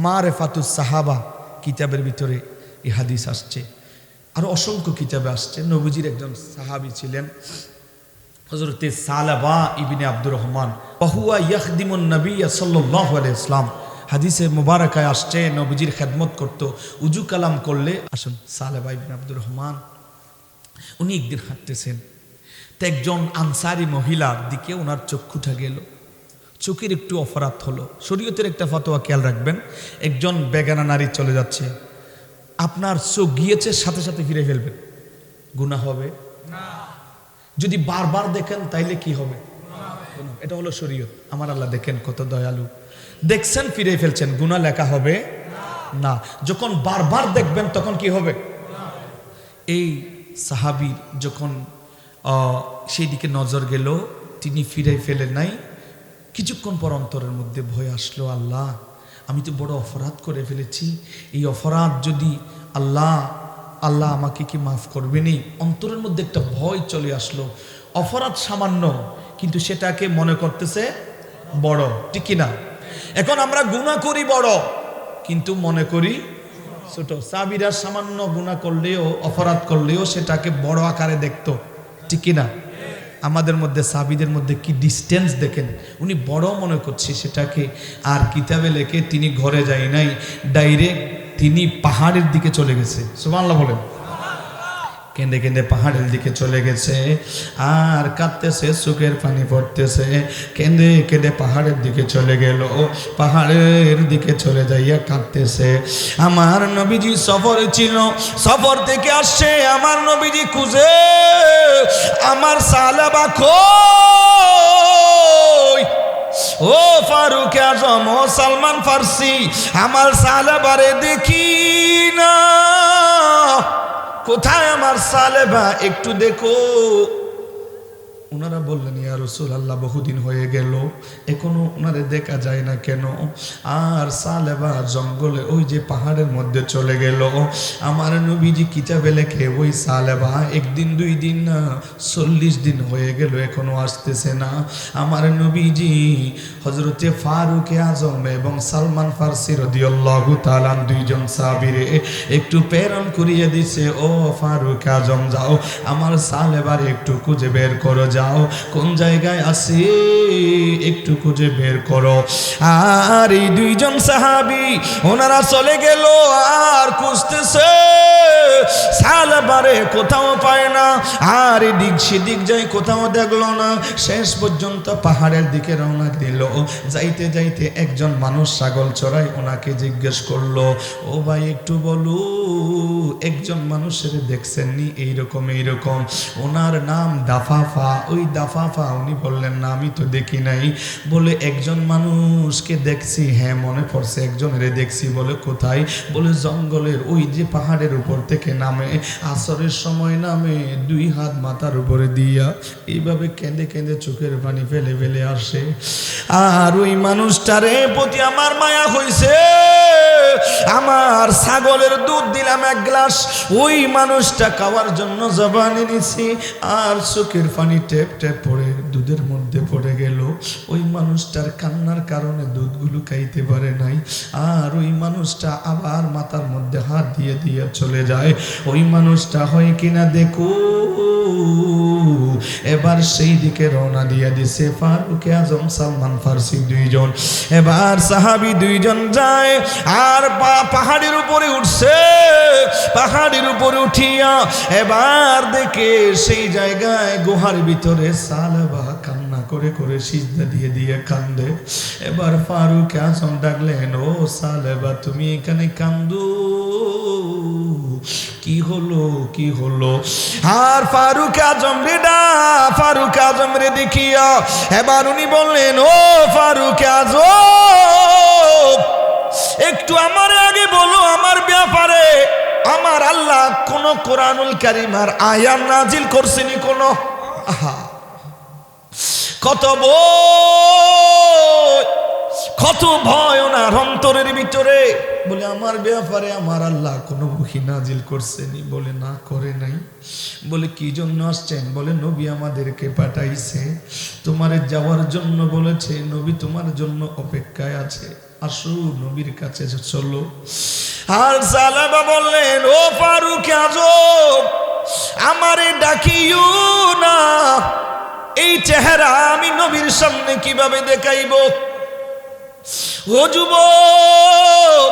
মারেফাতুস সাহাবা কিতাবের ভিতরে এই হাদিস আসছে, আর অসংখ্য কিতাবে আসছে। নবীজির একজন সাহাবী ছিলেন হযরতে সালাবা ইবনে আব্দুর রহমান, ওয়াহুয়া ইয়াখদিমুন নবী সাল্লাল্লাহু আলাইহি ওয়াসাল্লাম। হাদিসে মুবারাকায় আসছে নবীজির খেদমত করত, উজু কালাম করলে। আসুন, সালাবা ইবনে আব্দুর রহমান উনি একদিন হাঁটতেছেন, তো একজন আনসারি মহিলার দিকে ওনার চক্ষুটা গেল, চোখের একটু অপরাধ হলো। শরীয়তের একটা ফতোয়া খেয়াল রাখবেন, একজন বেগানা নারী চলে যাচ্ছে, আপনার চোখ গিয়েছে সাথে সাথে ফিরে ফেলবেন, গুনাহ হবে না। যদি বারবার দেখেন তাইলে কি হবে? এটা হলো শরীয়ত। আমার আল্লাহ দেখেন কত দয়ালু, দেখছেন ফিরে ফেলছেন, গুনাহ লেখা হবে না। যখন বারবার দেখবেন তখন কি হবে? এই সাহাবীর যখন সেই দিকে নজর গেল, তিনি ফিরে ফেলেন নাই। কিছুক্ষণ পর অন্তরের মধ্যে ভয় আসলো, আল্লাহ আমি তো বড় অপরাধ করে ফেলেছি, এই অপরাধ যদি আল্লাহ আমাকে কি মাফ করবেনি? অন্তরের মধ্যে একটা ভয় চলে আসলো। অপরাধ সামান্য, কিন্তু সেটাকে মনে করতেছে বড়, ঠিক কিনা? এখন আমরা গুনাহ করি বড়, কিন্তু মনে করি ছোট। সাহাবীরা সামান্য গুনাহ করলেও, অপরাধ করলেও সেটাকে বড় আকারে দেখতো, ঠিক কিনা? আমাদের মধ্যে সাহাবীদের মধ্যে কি ডিস্টেন্স দেখেন, উনি বড় মনে করছে সেটাকে। আর কিতাবে লেখে তিনি ঘরে যায় নাই, ডাইরেক্ট তিনি পাহাড়ের দিকে চলে গেছে। সুবহানাল্লাহ বলেন। কেঁদে কেঁদে পাহাড়ের দিকে চলে গেছে, আর কাঁদতেছে, চোখের পানি পড়তেছে, কেঁদে কেঁদে পাহাড়ের দিকে চলে গেল। পাহাড়ের দিকে চলে যাইয়া কাঁদতেছে। আমার নবীজি সফরে ছিল, সফর থেকে আসছে, আমার নবীজি খুঁজে আমার সালাবা কই? ও ফারুক আজম, ও সালমান ফার্সি, আমার সালাবারে দেখি না, কোথায় আমার সালেবা, একটু দেখো। ওনারা বললেন, ইয়া রাসূলুল্লাহ বহুদিন হয়ে গেল, এখনো ওনারে দেখা যায় না কেন? আর সালেবা জঙ্গলে ওই যে পাহাড়ের মধ্যে চলে গেল। আমার নবীজি কিতাবে লেখে ওই সালেবা একদিন দুই দিন না 40 দিন হয়ে গেল, এখনো আসতেছে না। আমার নবীজি হযরতে ফারুক আজম এবং সালমান ফার্সি রাদিয়াল্লাহু তাআলা দুইজন সাহাবীরে একটু প্রেরণ করিয়ে দিছে, ও ফারুক আজম যাও, আমার সালেবার একটু খুঁজে বের করো, যাও কোন জায়গায় আছে একটু খুঁজে বের করো। আর এই দুইজন সাহাবী ওনারা চলে গেল, আর খুঁজতেছে সালেবারে, কোথাও পায় না। আর এদিক সেদিক যাই, কোথাও দেখলো না। শেষ পর্যন্ত পাহাড়ের দিকে রওনা দিল। যাইতে যাইতে একজন মানুষ ছাগল চড়ায়, ওনাকে জিজ্ঞেস করলো, ও ভাই একটু বলো, একজন মানুষের দেখছেন নি এইরকম এইরকম, ওনার নাম দাফাফা, ওই দাফাফা? উনি বললেন, না আমি তো দেখি নাই। বলে, একজন মানুষকে দেখছি, হ্যাঁ মনে পড়ছে একজনের দেখছি। বলে, কোথায়? বলে, জঙ্গলের ওই যে পাহাড়ের উপর থেকে নামে, আসরের সময় নামে, 2 হাত মাথার উপরে দিয়া এইভাবে কেঁদে কেঁদে চোখের পানি ফেলে ফেলে আসে। আর ওই মানুষটারে প্রতি আমার মায়া হইছে, আমার ছাগলের দুধ দিলাম 1 গ্লাস, ওই মানুষটা খাওয়ার জন্য জবানে নিছি, আর চোখের পানি টেপ টেপ পড়ে দুধের মধ্যে পড়ে গেল। ওই মানুষটার কান্নার কারণে দুধগুলো খাইতে পারে নাই, আর ওই মানুষটা আবার মাথার মধ্যে হাত দিয়ে দিয়ে চলে যায়। ওই মানুষটা হয় কিনা দেখো, এবার সেই দিকে রওনা দিয়ে দিছে ফারুক আজম সালমান ফার্সি দুইজন। এবার সাহাবী দুইজন যায় আর পাহাড়ের উপরে উঠছে। পাহাড়ের উপরে উঠিয়া এবার দেখে সেই জায়গায় গুহার ভিতরে সালেবা কান্না করে করে সিজদা দিয়ে দিয়ে কান্দে। এবার ফারুক আজম ডাকলেন, ও সালেবা তুমি এখানে কান্দো, কি হলো কি হলো? আর ফারুক আজম রে দেখিয়া এবার উনি বললেন, ও ফারুক আজম একটু আমার আগে বলো আমার ব্যাপারে, আমার আল্লাহ কোন কোরআনুল কারীম আর আয়াত নাজিল করছেনি কোন? কত ভয় ওনার অন্তরের ভিতরে। বলে আমার ব্যাপারে আমার আল্লাহ কোনো ওহী নাজিল করছেনি? বলে না করে নাই। বলে কি জন্য আসছেন? বলে নবী আমাদেরকে পাঠাইছে তোমার যাওয়ার জন্য, বলেছে নবী তোমার জন্য অপেক্ষায় আছে, আসো নবীর কাছে চলো। আর সালাবা বললেন, ও ফারুক আজম আমারে ডাকিও না, এই চেহারা আমি নবীর সামনে কিভাবে দেখাইব? ও যুবক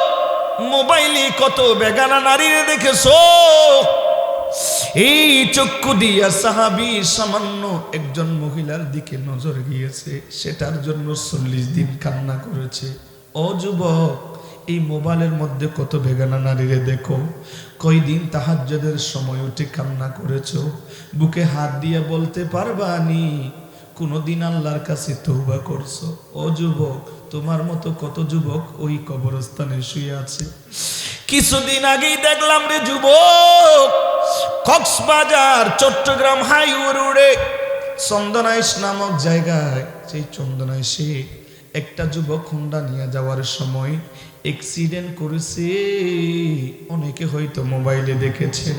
মোবাইলে কত বেগানা নারীরে দেখেছো, এই চক্ষু দিয়া সাহাবী সামান্য একজন মহিলার দিকে নজর গিয়েছে, সেটার জন্য 40 দিন কান্না করেছে। ও যুবক এই মোবাইলের মধ্যে কত বেগানা নারীরে দেখো, কয়দিন তাহাজ্জুদের সময় উঠে কান্না করেছো, বুকে হাত দিয়ে বলতে পারবানি কোনদিন আল্লাহর কাছে তওবা করছো? ও যুবক তোমার মতো কত যুবক ওই কবরস্থানে শুয়ে আছে। কিছুদিন আগেই দেখলাম রে যুবক, কক্সবাজার চট্টগ্রাম হাইওয়ে রোডে চন্দনাইশ নামক জায়গায়, সেই চন্দনাইশে একটা যুবক হোন্ডা নিয়ে যাওয়ার সময় অ্যাক্সিডেন্ট করেছে। অনেকে হয়তো মোবাইলে দেখেছেন।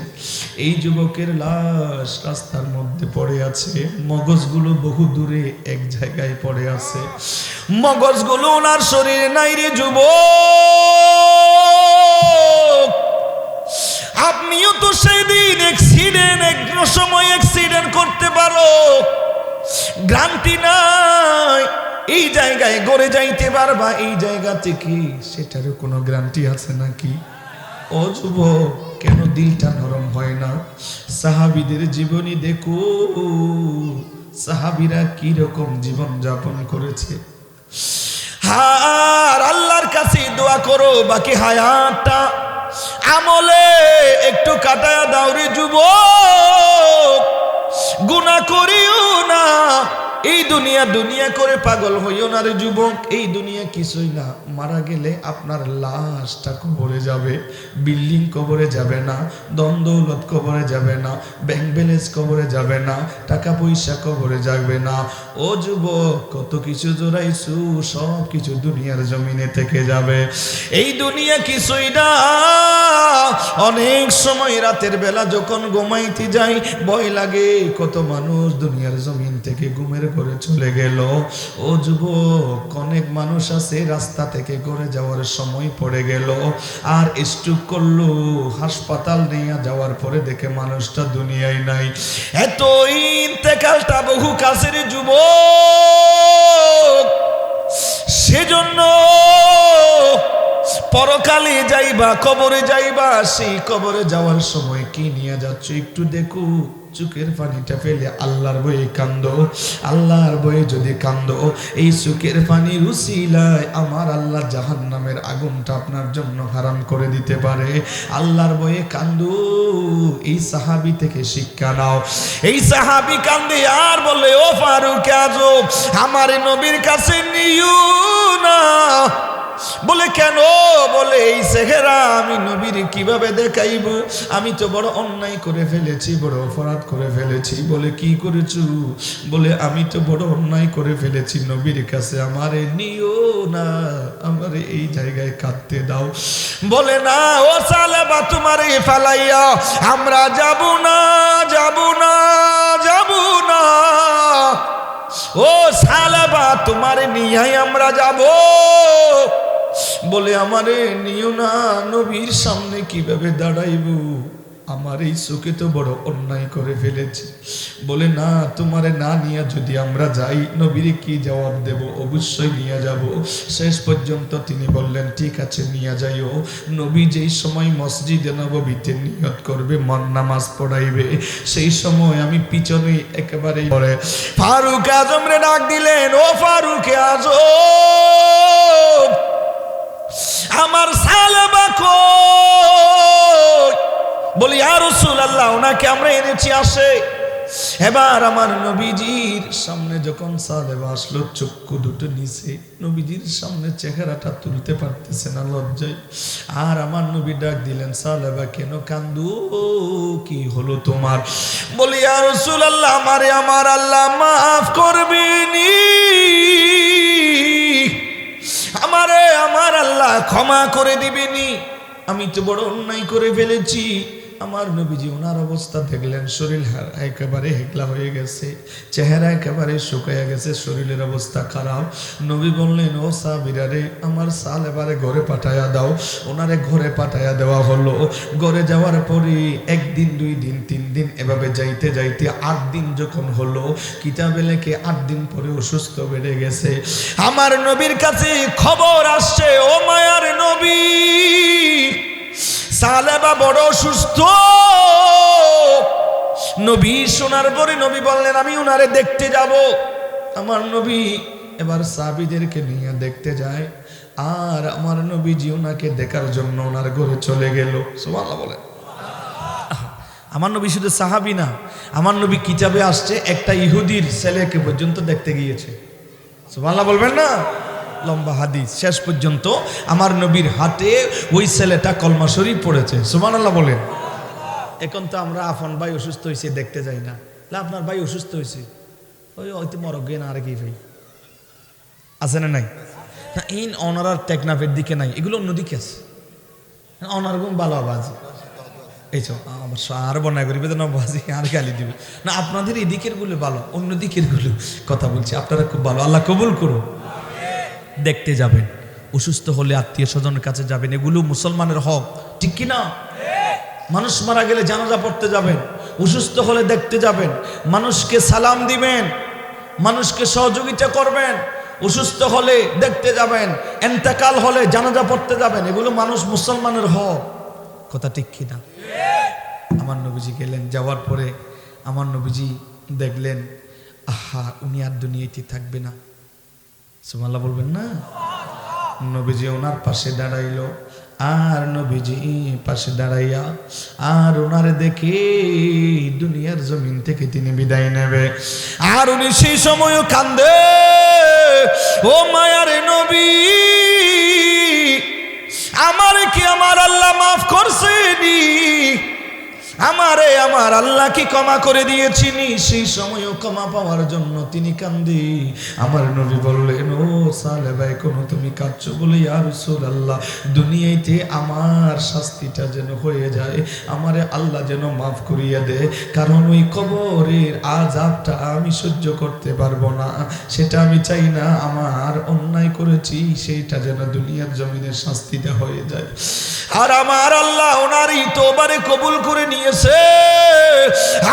এই যুবকের লাশ রাস্তার মধ্যে পড়ে আছে, মগজগুলো বহু দূরে এক জায়গায় পড়ে আছে, মগজগুলো ওনার শরীরে নাই রে যুবক। আপনিও তো সেদিন এক সময় অ্যাক্সিডেন্ট করতে পারো, গ্যারান্টি নাই এই জায়গায় গড়ে যাইতে পারবা এই জায়গা থেকে, সেটারও কোনো গ্যারান্টি আছে নাকি? ও যুবক কেন দিলটা নরম হয় না? সাহাবীদের জীবনী দেখো, সাহাবীরা কি রকম জীবন যাপন করেছে। আর আল্লাহর কাছে দোয়া করো বাকি হায়াতটা আমলে একটু কাটায়া দাও রে যুবক। গুনাহ করিও না, এই দুনিয়া করে পাগল হইও না রে যুবক। এই দুনিয়া কিছুই না, মারা গেলে আপনার লাশটা কবরে যাবে, বিল্ডিং কবরে যাবে না, ধন দৌলত কবরে যাবে না, ব্যাংক ব্যালেন্স কবরে যাবে না, টাকা পয়সা কবরে যাবে না। ও যুবক কত কিছু জোড়াইছু, সব কিছু দুনিয়ার জমিনে থেকে যাবে। এই দুনিয়া কিছুই না। অনেক সময় রাতের বেলা যখন ঘুমাইতে যাই ভয় লাগে, কত মানুষ দুনিয়ার জমিন থেকে ঘুমের ঘরে চলে গেল। ও যুবক অনেক মানুষ আছে রাস্তা থেকে ঘরে যাওয়ার সময় পড়ে গেল আর স্ট্রোক করলো, হাসপাতাল নিয়ে যাওয়ার পরে দেখে মানুষটা দুনিয়ায় নাই। এত ইন্তেকালটা বহু কাছের যুবক। সেজন্য পরকালে যাইবা, কবরে যাইবা, সেই কবরে যাওয়ার সময় কি নিয়ে যাচ্ছ একটু দেখো। চোখের পানিটা ফেলে আল্লাহর বয়ে কান্দো, আল্লাহর বয়ে যদি কান্দো, এই চোখের পানির উসিলায় আমার আল্লাহ জাহান্নামের আগুনটা আপনার জন্য হারাম করে দিতে পারে। আল্লাহর বয়ে কান্দো। এই সাহাবী থেকে শিক্ষা নাও। এই সাহাবী কান্দে আর বলে, ও ফারুক আজম আমার নবীর কাছে নিও না। বলে কেন? বলে এই চেহারা আমি নবীর কিভাবে দেখাইব? আমি তো বড় অন্যায় করে ফেলেছি, বড় অপরাধ করে ফেলেছি। বলে কি করেছো? বলে আমি তো বড় অন্যায় করে ফেলেছি, নবীর কাছে আমারে নিও না, আমারে এই জায়গায় কাঁদতে দাও। বলে না ও সালেবা তোমারে ফালাইয়া আমরা যাব না, যাব না, যাব না। ও সালেবা তোমারে নিয়াই আমরা যাব। বলে আমারে নিও না, নবীর সামনে কিভাবে দাঁড়াইব, আমার এই চোখে তো বড় অন্যায় করে ফেলেছি। বলে না, তোমারে না নিয়ে যদি আমরা যাই নবীরে কি জবাব দেব, অবশ্যই নিয়ে যাব। শেষ পর্যন্ত তিনি বললেন ঠিক আছে নিয়ে যাইও। নবী যেই সময় মসজিদে নববীতে নিয়ত করবে নামাজ পড়াইবে, সেই সময় আমি পিছনে একেবারে পড়ে ফারুক আজম রে ডাক দিলেন, ও ফারুক আজম, আমার সালেবা কই? বলি ইয়া রাসূলুল্লাহ, ওনাকে আমরা এনেছি, আসে। এবার আমার নবীজির সামনে যখন সালেবা আসলো, চক্ষু দুটো নিচে, নবীজির সামনে চেহারাটা তুলতে পারতেছে না লজ্জায়। আর আমার নবী ডাক দিলেন, সালেবা কেন কান্দু, কি হলো তোমার? বলি ইয়া রাসূলুল্লাহ, আমারে আমার আল্লাহ মাফ করবেনি, আমারে আমার আল্লাহ ক্ষমা করে দিবেনি, আমি তো বড় অন্যায় করে ফেলেছি। আমার নবীজি ওনার অবস্থা দেখলেন, শরীর একেবারে হেকলা হয়ে গেছে, চেহারা একেবারে শুকাইয়া গেছে, শরীরের অবস্থা খারাপ। নবী বললেন, ও সাহাবীরা রে, আমার সাল এবারে ঘরে পাঠাইয়া দাও। ওনারে ঘরে পাঠাইয়া দেওয়া হলো। ঘরে যাওয়ার পরে একদিন, 2 দিন, 3 দিন এভাবে যাইতে যাইতে 8 দিন যখন হলো, কিতাবে লেখে 8 দিন পরে অসুস্থ বেড়ে গেছে। আমার নবীর কাছে খবর আসছে, ও মায়ার নবী, সালেবা বড় সুস্থ। নবী শোনার পরে নবী বললেন, আমি উনারে দেখতে যাব। আমার নবী এবার সাহাবীদেরকে নিয়ে দেখতে যায়। আর আমার নবীজি ওনাকে দেখার জন্য ওনার ঘরে চলে গেল। সুবহানাল্লাহ বলেন। আমার নবী শুধু সাহাবী না, আমার নবী কিতাবে আসছে একটা ইহুদির ছেলেকে পর্যন্ত দেখতে গিয়েছে। সুবহানাল্লাহ বলবেন না? লম্বা হাদিস, শেষ পর্যন্ত আমার নবীর হাতে ওই ছেলেটা কলমা শরীফ পড়েছে। সুবহানাল্লাহ বলেন। এখন তো আমরা আপন ভাই অসুস্থ হয়েছে দেখতে যাই না, আপনার ভাই অসুস্থ হয়েছে, ওই হয়তো মরক গে না, আর কি ভাই আছে না নাই? না, এই অনারার টেকনাফের দিকে নাই, এগুলো অন্যদিকে আছে। অনার গুণ ভালো আওয়াজ, এই তো আমার আর বন্যায় করিবে না, বাজি আর গালি দিবে না। আপনাদের এই দিকের গুলো ভালো, অন্য দিকের গুলো কথা বলছি, আপনারা খুব ভালো, আল্লাহ কবুল করুন। দেখতে যাবেন, অসুস্থ হলে আত্মীয় স্বজনের কাছে যাবেন, এগুলো মুসলমানের হক, ঠিক কি না? মানুষ মারা গেলে জানাজা পড়তে যাবেন, অসুস্থ হলে দেখতে যাবেন, মানুষকে সালাম দিবেন, মানুষকে সহযোগিতা করবেন, অসুস্থ হলে দেখতে যাবেন, ইন্তেকাল হলে জানাজা পড়তে যাবেন, এগুলো মানুষ মুসলমানের হক, কথা ঠিক কি না? আমার নবীজি গেলেন, যাওয়ার পরে আমার নবীজি দেখলেন, আহা, উনি আর দুনিয়াতে থাকবে না। সুবহানাল্লাহ বলবেন না? নবীজি ওনার পাশে দাঁড়াইলো। আর নবীজি পাশে দাঁড়াইয়া আর ওনারে দেখে দুনিয়ার জমিন থেকে তিনি বিদায় নেবে। আর উনি সেই সময়ও কান্দে, ও মায়ার নবী, আমারে কি আমার আল্লাহ মাফ করছেনি? আমারে আমার আল্লাহ কি ক্ষমা করে দিয়েছিনি? সেই সময়ও ক্ষমা পাওয়ার জন্য তিনি কান্দে। আমার নবী বললেন, ও সালেবা, কোনো তুমি কাঁদছো? বলে, ইয়া রাসূলুল্লাহ, দুনিয়াতে আমার শাস্তিটা যেন হয়ে যায়, আমারে আল্লাহ যেন মাফ করিয়ে দেয়, কারণ ওই কবরের আযাবটা আমি সহ্য করতে পারবো না, সেটা আমি চাই না। আমার অন্যায় করেছি সেইটা যেন দুনিয়ার জমিনে শাস্তিটা হয়ে যায়। আর আমার আল্লাহ ওনারই তোবারে কবুল করে নিয়েছে।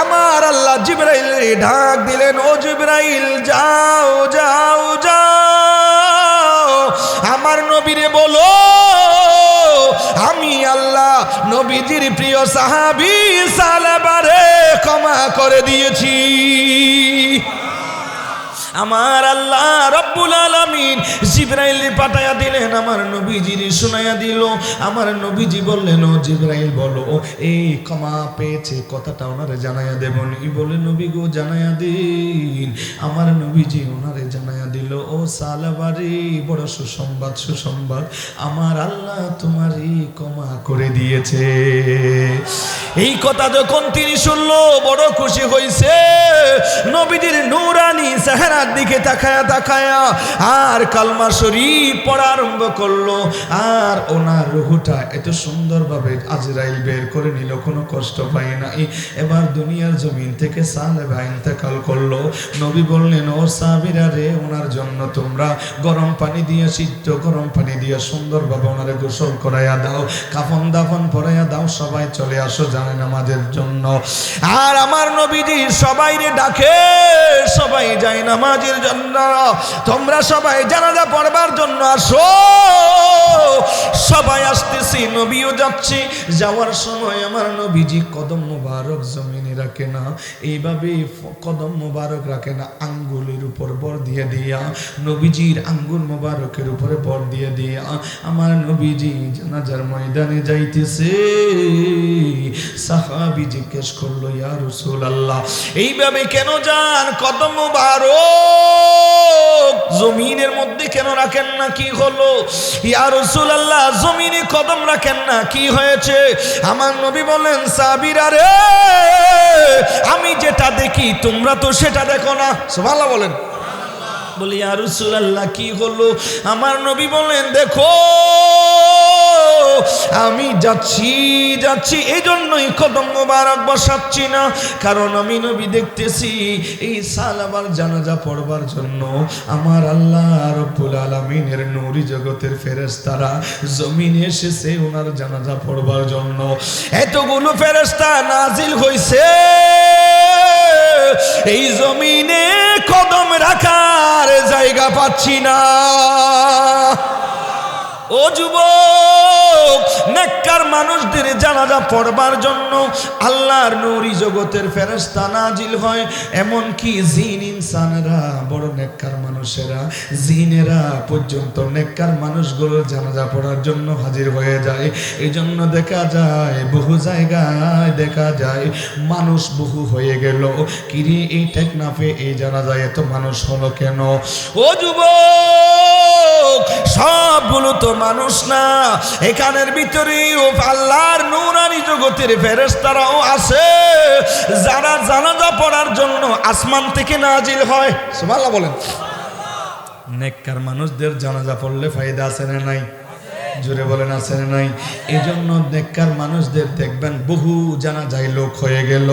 আমার আল্লাহ জিবরাইল ডাক দিলেন, ও জিবরাইল, যাও যাও যাও, আমার নবীরে বলো আমি আল্লাহ নবীজির প্রিয় সাহাবী সালেবারে ক্ষমা করে দিয়েছি। আমার আল্লাহ রব্বুল আলামিন জিবরাইল পাঠাইয়া দিলেন, আমার নবীজির শুনাইয়া দিল। আমার নবীজি বললেন, ও জিবরাইল বলো, এই ক্ষমা পেয়েছে কথাটা ওনারে জানাইয়া দেবনি? বলে, নবী গো, জানাইয়া দিন। আমার নবীজি ওনারে জানাইয়া দিল, ও সালেবারে, বড় সুসংবাদ, সুসংবাদ, আমার আল্লাহ তোমারই ক্ষমা করে দিয়েছে। এই কথা যখন তিনি শুনলো, বড় খুশি হয়েছে। নবীজির নূরানি চেহারার দিকে তাকায়া তাকায়া আর কালমা শরীফ পড়া আরম্ভ করলো। আর ওনার রুহুটা এত সুন্দরভাবে আজরাইল বের করে নিল, কোনো কষ্ট পায় নাই। এবার দুনিয়ার জমিন থেকে সালেবা ইন্তেকাল করলো। নবী বললেন, ও সাহাবীরা রে, ওনার জন্য তোমরা গরম পানি দিয়ে, সিদ্ধ গরম পানি দিয়ে সুন্দরভাবে ওনারে গোসল করাইয়া দাও, কাফন দাফন পরাইয়া দাও, সবাই চলে আসো জানে নামাজের জন্য। আর আমার নবীজি সবাইরে ডাকে, সবাই যায় নামাজের জন্য, তোমরা সবাই জানাজা পড়বার জন্য আসো। সবাই আসতেছি, নবীও যাচ্ছে। যাওয়ার সময় আমার নবীজি কদম মোবারক জমিনে রাখে না, এইভাবে কদম মোবারক রাখে না, আঙ্গুলের উপর বর দিয়ে দিয়া, নবীজির আঙ্গুল মোবারকের উপরে বর দিয়ে দিয়া আমার নবীজি জানাজার ময়দানে যাইতেছে। সাহাবী জিজ্ঞেস করলো, ইয়া রাসূলুল্লাহ, এইভাবে কেন যান? কদম মোবারক জমিনের মধ্যে কেন রাখেন না? কি হলো? ইয়া রাসূলুল্লাহ, জমিনে কদম রাখেন না, কি হয়েছে? আমার নবী বলেন, সাহাবীরা রে, আমি যেটা দেখি তোমরা তো সেটা দেখো না। সুবহানাল্লাহ বলেন। বলি, ইয়া রাসূলুল্লাহ, কি হলো? আমার নবী বলেন, দেখো আমি যাচ্ছি এই জন্যই কদম মোবারক বসাচ্ছি না, কারণ আমি নবী দেখতেছি এই সালাবার জানাজা পড়বার জন্য আমার আল্লাহ রব্বুল আলামিনের নূরি জগতের ফেরেশতারা জমিনে এসেছে ওনার জানাজা পড়বার জন্য। এতগুলো ফেরেশতা নাজিল হইছে, এই জমিনে কদম রাখার জায়গা পাচ্ছি না। ও যুবক, নেককার মানুষদের জানাজা পড়বার জন্য আল্লাহর নূরি জগতের ফেরেশতা নাজিল হয়। এমন কি জিন ইনসানরা, বড় নেককার মানুষেরা, জিনেরা পর্যন্ত নেককার মানুষগুলোর জানাজা পড়ার জন্য হাজির হয়ে যায়। এই জন্য দেখা যায় বহু জায়গায় দেখা যায় মানুষ বহু হয়ে গেল। কিরে, এই টেকনাফে এই জানাজায় এত মানুষ হলো কেন? ও যুবক, সবগুলো তো মানুষ না, এখানের ভিতরেও আল্লাহর নূরানি জগতের ফেরেশতারাও আছে যারা জানাজা পড়ার জন্য আসমান থেকে নাজিল হয়। সুবহানাল্লাহ বলেন। নেককার মানুষদের জানাজা পড়লে ফায়দা আছে না নাই? জোরে বলেন, আছে না নাই? এই জন্য নেককার মানুষদের দেখবেন বহু জানাজায় লোক হয়ে গেল,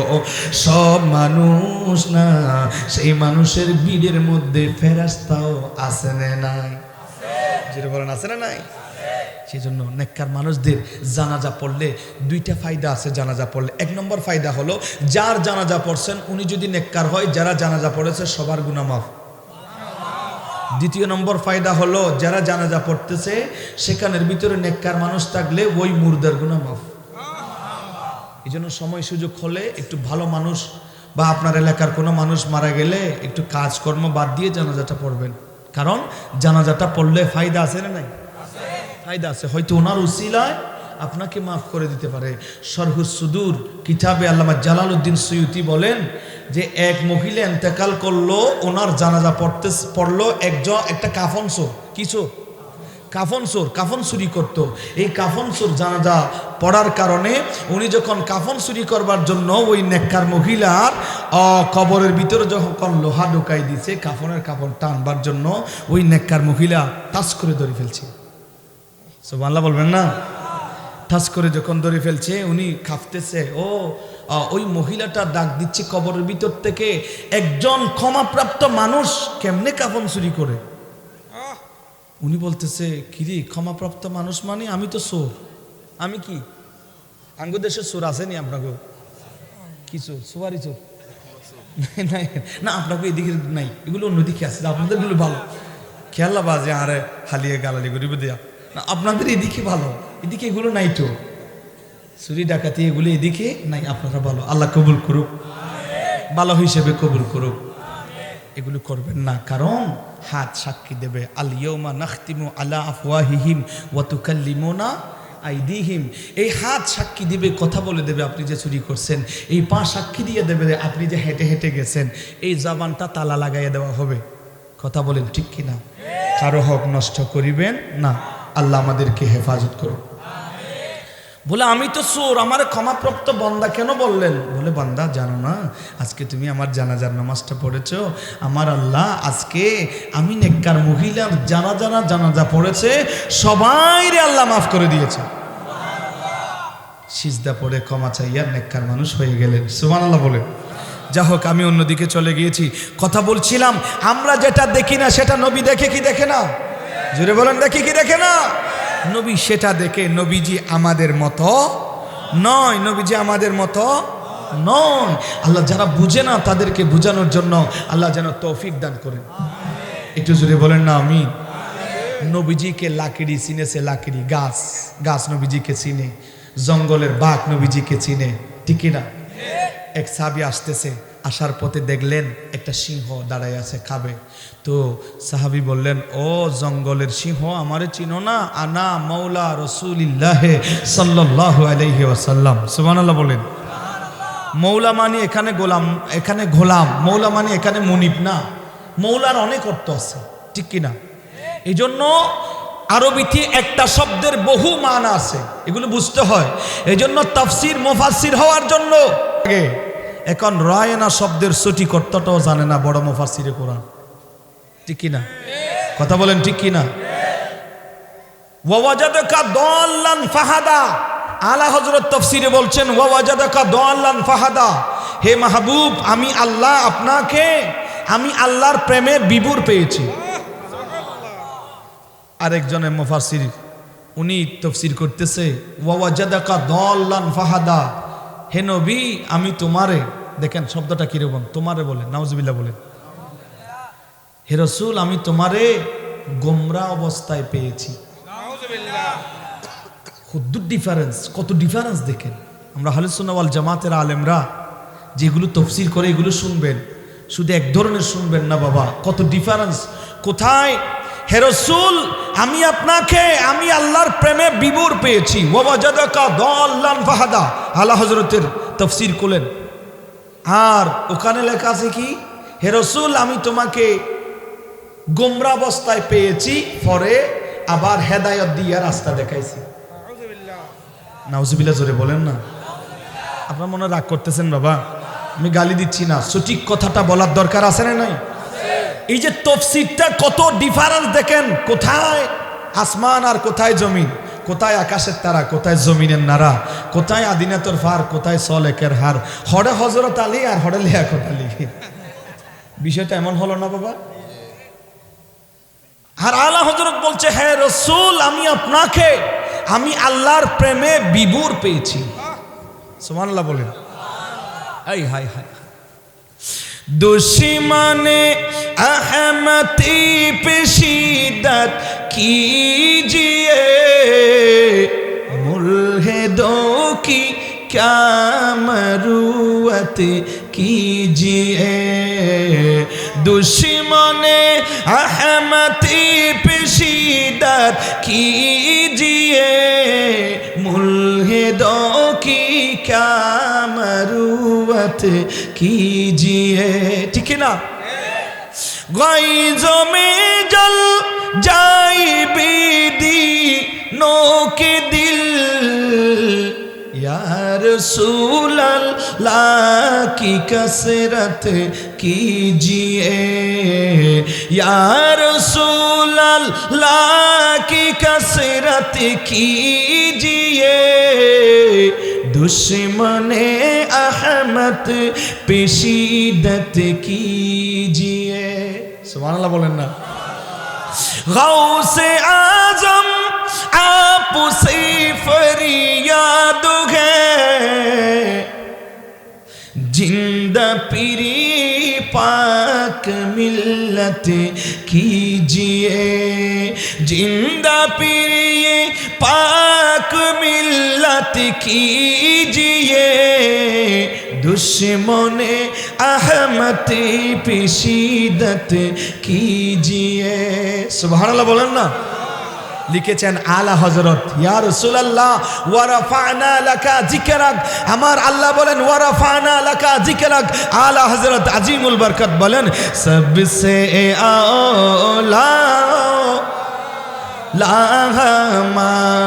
সব মানুষ না, সেই মানুষের ভিড়ের মধ্যে ফেরেশতাও আছে না নাই? জোরে বলেন, আছে না নাই? সেই জন্য নেককার মানুষদের জানাজা পড়লে দুইটা ফায়দা আছে জানাজা পড়লে। এক নম্বর ফায়দা হলো, যার জানাজা পড়ছেন উনি যদি নেককার হয়, যারা জানাজা পড়েছে সবার গুনাহ মাফ। দ্বিতীয় নম্বর ফায়দা হলো, যারা জানাজা পড়তেছে সেখানের ভিতরে নেককার মানুষ থাকলে ওই মুর্দার গুনাহ মাফ। এই জন্য সময় সুযোগ হলে একটু ভালো মানুষ বা আপনার এলাকার কোনো মানুষ মারা গেলে একটু কাজকর্ম বাদ দিয়ে জানাজাটা পড়বেন, কারণ জানাজাটা পড়লে ফায়দা আছে না নাই? ফায়দা আছে, হয়তো ওনার উসিলায় আপনাকে মাফ করে দিতে পারে। শরহুস সুদূর কিতাবে আল্লামা জালালউদ্দিন সুয়ুতি বলেন যে এক মহিলা ইন্তেকাল করলো, ওনার জানাজা পড়লো একটা কাফন চোর। কি চোর? কাফন চোর, কাফন চুরি করত। এই কাফন চোর জানাজা পড়ার কারণে উনি যখন কাফন চুরি করবার জন্য ওই নেককার মহিলার কবরের ভিতরে যখন লোহা ঢুকাই দিছে কাফনের কাপড় টানবার জন্য, ওই নেককার মহিলা টাচ করে ধরে ফেলছে। সুবহানাল্লাহ বলবেন না? টাচ করে যখন ধরে ফেলছে, উনি কাঁপতেছে। ওই মহিলাটা ডাক দিচ্ছে কবরের ভিতর থেকে, একজন ক্ষমাপ্রাপ্ত মানুষ কেমনে কাফন চুরি করে? উনি বলতেছে, কিরে ক্ষমাপ্রাপ্ত মানুষ মানে? আমি তো চোর। আমি কি আঙ্গু দেশের চোর আসেনি আপনাকে? কি চোর? সোয়ারি চোর না, আপনাকে এদিকে নাই, এগুলো অন্যদিকে আছে, আপনাদের গুলো ভালো খেয়াল্লা বাজে আরে হালিয়ে গালালি করিব দেয়া না, আপনাদের এদিকে ভালো, এদিকে এগুলো নাই তো, চুরি ডাকাতি এগুলো এদিকে নাই, আপনারা ভালো, আল্লাহ কবুল করুক, ভালো হিসেবে কবুল করুক। এগুলো করবেন না, কারণ হাত সাক্ষী দেবে। আল ইয়াউমা নাখতিমু আলা আফওয়াহিহিম ওয়া তুকাল্লিমুনা আইদিহিম। এই হাত সাক্ষী দিবে, কথা বলে দেবে আপনি যে চুরি করছেন। এই পা সাক্ষী দিয়ে দেবে আপনি যে হেঁটে হেঁটে গেছেন। এই জবানটা তালা লাগাইয়া দেওয়া হবে। কথা বলেন ঠিক কিনা? কারো হক নষ্ট করিবেন না। আল্লাহ আমাদেরকে হেফাজত করুন। বলে আমি তো চোর, আমার ক্ষমাপ্রাপ্ত বান্দা কেন বললেন? বলে বান্দা জানো না, আজকে তুমি আমার জানাজার নামাজটা পড়েছো, আমার আল্লাহ আজকে আমি নেককার মহিলার জানাজা পড়েছে, সবাইরে আল্লাহ মাফ করে দিয়েছে। সিজদা পড়ে ক্ষমা চাইয়া নেককার মানুষ হয়ে গেলেন। সুবহানাল্লাহ বলে। যা হোক, আমি অন্যদিকে চলে গিয়েছি। কথা বলছিলাম, আমরা যেটা দেখি না সেটা নবী দেখে কি দেখে না? জোরে বলেন, দেখে কি দেখে না? নবী সেটা দেখে। নবীজি আমাদের মতো নয়, নবীজি আমাদের মতো নয়। আল্লাহ যারা বুঝে না তাদেরকে বুঝানোর জন্য আল্লাহ যেন তৌফিক দান করেন। একটু জোরে বলেন না আমিন। নবীজিকে লাকড়ি চিনেছে, লাকড়ি গাছ, গাছ নবীজিকে চিনে, জঙ্গলের বাঘ নবীজিকে চিনে, ঠিক না? এক সাহাবী আসতেছে, আসার পথে দেখলেন একটা সিংহ দাঁড়ায় আছে, খাবে। তো সাহাবী বললেন, ও জঙ্গলের সিংহ, আমারে চিনো না? আনা মাওলা রাসূলিল্লাহ সাল্লাল্লাহু আলাইহি ওয়াসাল্লাম। সুবহানাল্লাহ বলেন। মৌলা মানে এখানে গোলাম, এখানে গোলাম। মৌলা মানে এখানে মুনিব না, মৌলার অনেক অর্থ আছে, ঠিক কিনা? এই জন্য আরবিতে একটা শব্দের বহু মান আছে, এগুলো বুঝতে হয়। এই জন্য তাফসির মুফাসসির হওয়ার জন্য এখন রায়না শব্দের সঠিক অর্থটাও জানে না বড় মুফাসসিরে কোরআন, ঠিক কিনা? কথা বলেন, ঠিক কিনা? ওয়াজাদাকা দাল্লান ফাহাদা, আলা হযরত তাফসিরে বলছেন ওয়াজাদাকা দাল্লান ফাহাদা, হে মাহবুব আমি আল্লাহ আপনাকে, আমি আল্লাহর প্রেমে বিভোর পেয়েছি। আরেকজনের মুফাসসির উনি তাফসীর করতেছে ওয়াজাদাকা দাল্লান ফাহাদা, হে নবী আমি তোমারে, দেখেন শব্দটা কিরকম, তোমারে বলে, নাউজুবিল্লাহ বলেন। হে রাসূল আমি তোমারে গোমরা অবস্থায় পেয়েছি। হুদ্দুর ডিফারেন্স, কত ডিফারেন্স দেখেন। আমরা আহলুস সুন্নাহ ওয়াল জামাতের আলেমরা যেগুলো তাফসীর করে এগুলো শুনবেন, শুধু এক ধরনের শুনবেন না বাবা, কত ডিফারেন্স কোথায়। হে রাসূল আমি আপনাকে, আমি আল্লাহর প্রেমে বিভোর পেয়েছি। ওয়াজাদাকা দাল্লান ফাহাদা, আলা হযরতের তাফসীর করলেন। আর ওখানে লেখা আছে কি, হে রাসূল আমি তোমাকে গোমরা অবস্থায় পেয়েছি, পরে আবার হেদায়েত দিয়ে রাস্তা দেখাইছি। নাউজুবিল্লাহ জোরে বলেন না। আপনারা মনে রাগ করতেছেন বাবা, আমি গালি দিচ্ছি না, সঠিক কথাটা বলার দরকার আছে না নাই? এই যে তাফসীরটা কত ডিফারেন্স দেখেন, কোথায় আসমান আর কোথায় জমিন, কোথায় আকাশের তারা, কোথায় জমিনের নারা, কোথায় আদিনাতুর ফার, কোথায় সলেকের হার, হড়ে হযরত আলী আর হড়ে লিয়াকত আলী। বিষয়টা এমন হলো না বাবা? আর আলা হযরত বলছে হে রাসূল আমি আপনাকে, আমি আল্লাহর প্রেমে বিভোর পেয়েছি। সুবহানাল্লাহ বলেন। এই হায় হায়, दुश्मने अहमती पे शिद्दत कीजिए, मुल्हिदों की क्या मरूवत कीजिए, दुश्मने अहमती पे शिद्दत कीजिए, मुल्हिदों की क्या मरूवत कीजिए, ठीक है ना? ग़ैज़ों में जल जाए बेदीनों के दिल, या रसूल अल्लाह की कसरत कीजिए, या रसूल अल्लाह की कसरत कीजिए, दुश्मने अहमद पे शिद्दत कीजिए। सुभान अल्लाह बोलें ना। गौसे आजम आपसे फरियाद है, जिंदा पीरी पाक मिल्लत कीजिए, जिंदा पीरी पाक मिल्लत कीजिए, दुश्मने अहमद पे शिद्दत कीजिए। सुभान अल्लाह बोलें ना। লিখেছেন আলা হযরত, ইয়া রাসূলুল্লাহ ওয়া রাফা'না লাকা যিকরাক, আমার আল্লাহ বলেন ওয়া রাফা'না লাকা যিকরাক। আলা হযরত আজিমুল বরকত বলেন সবসে আলা हमारा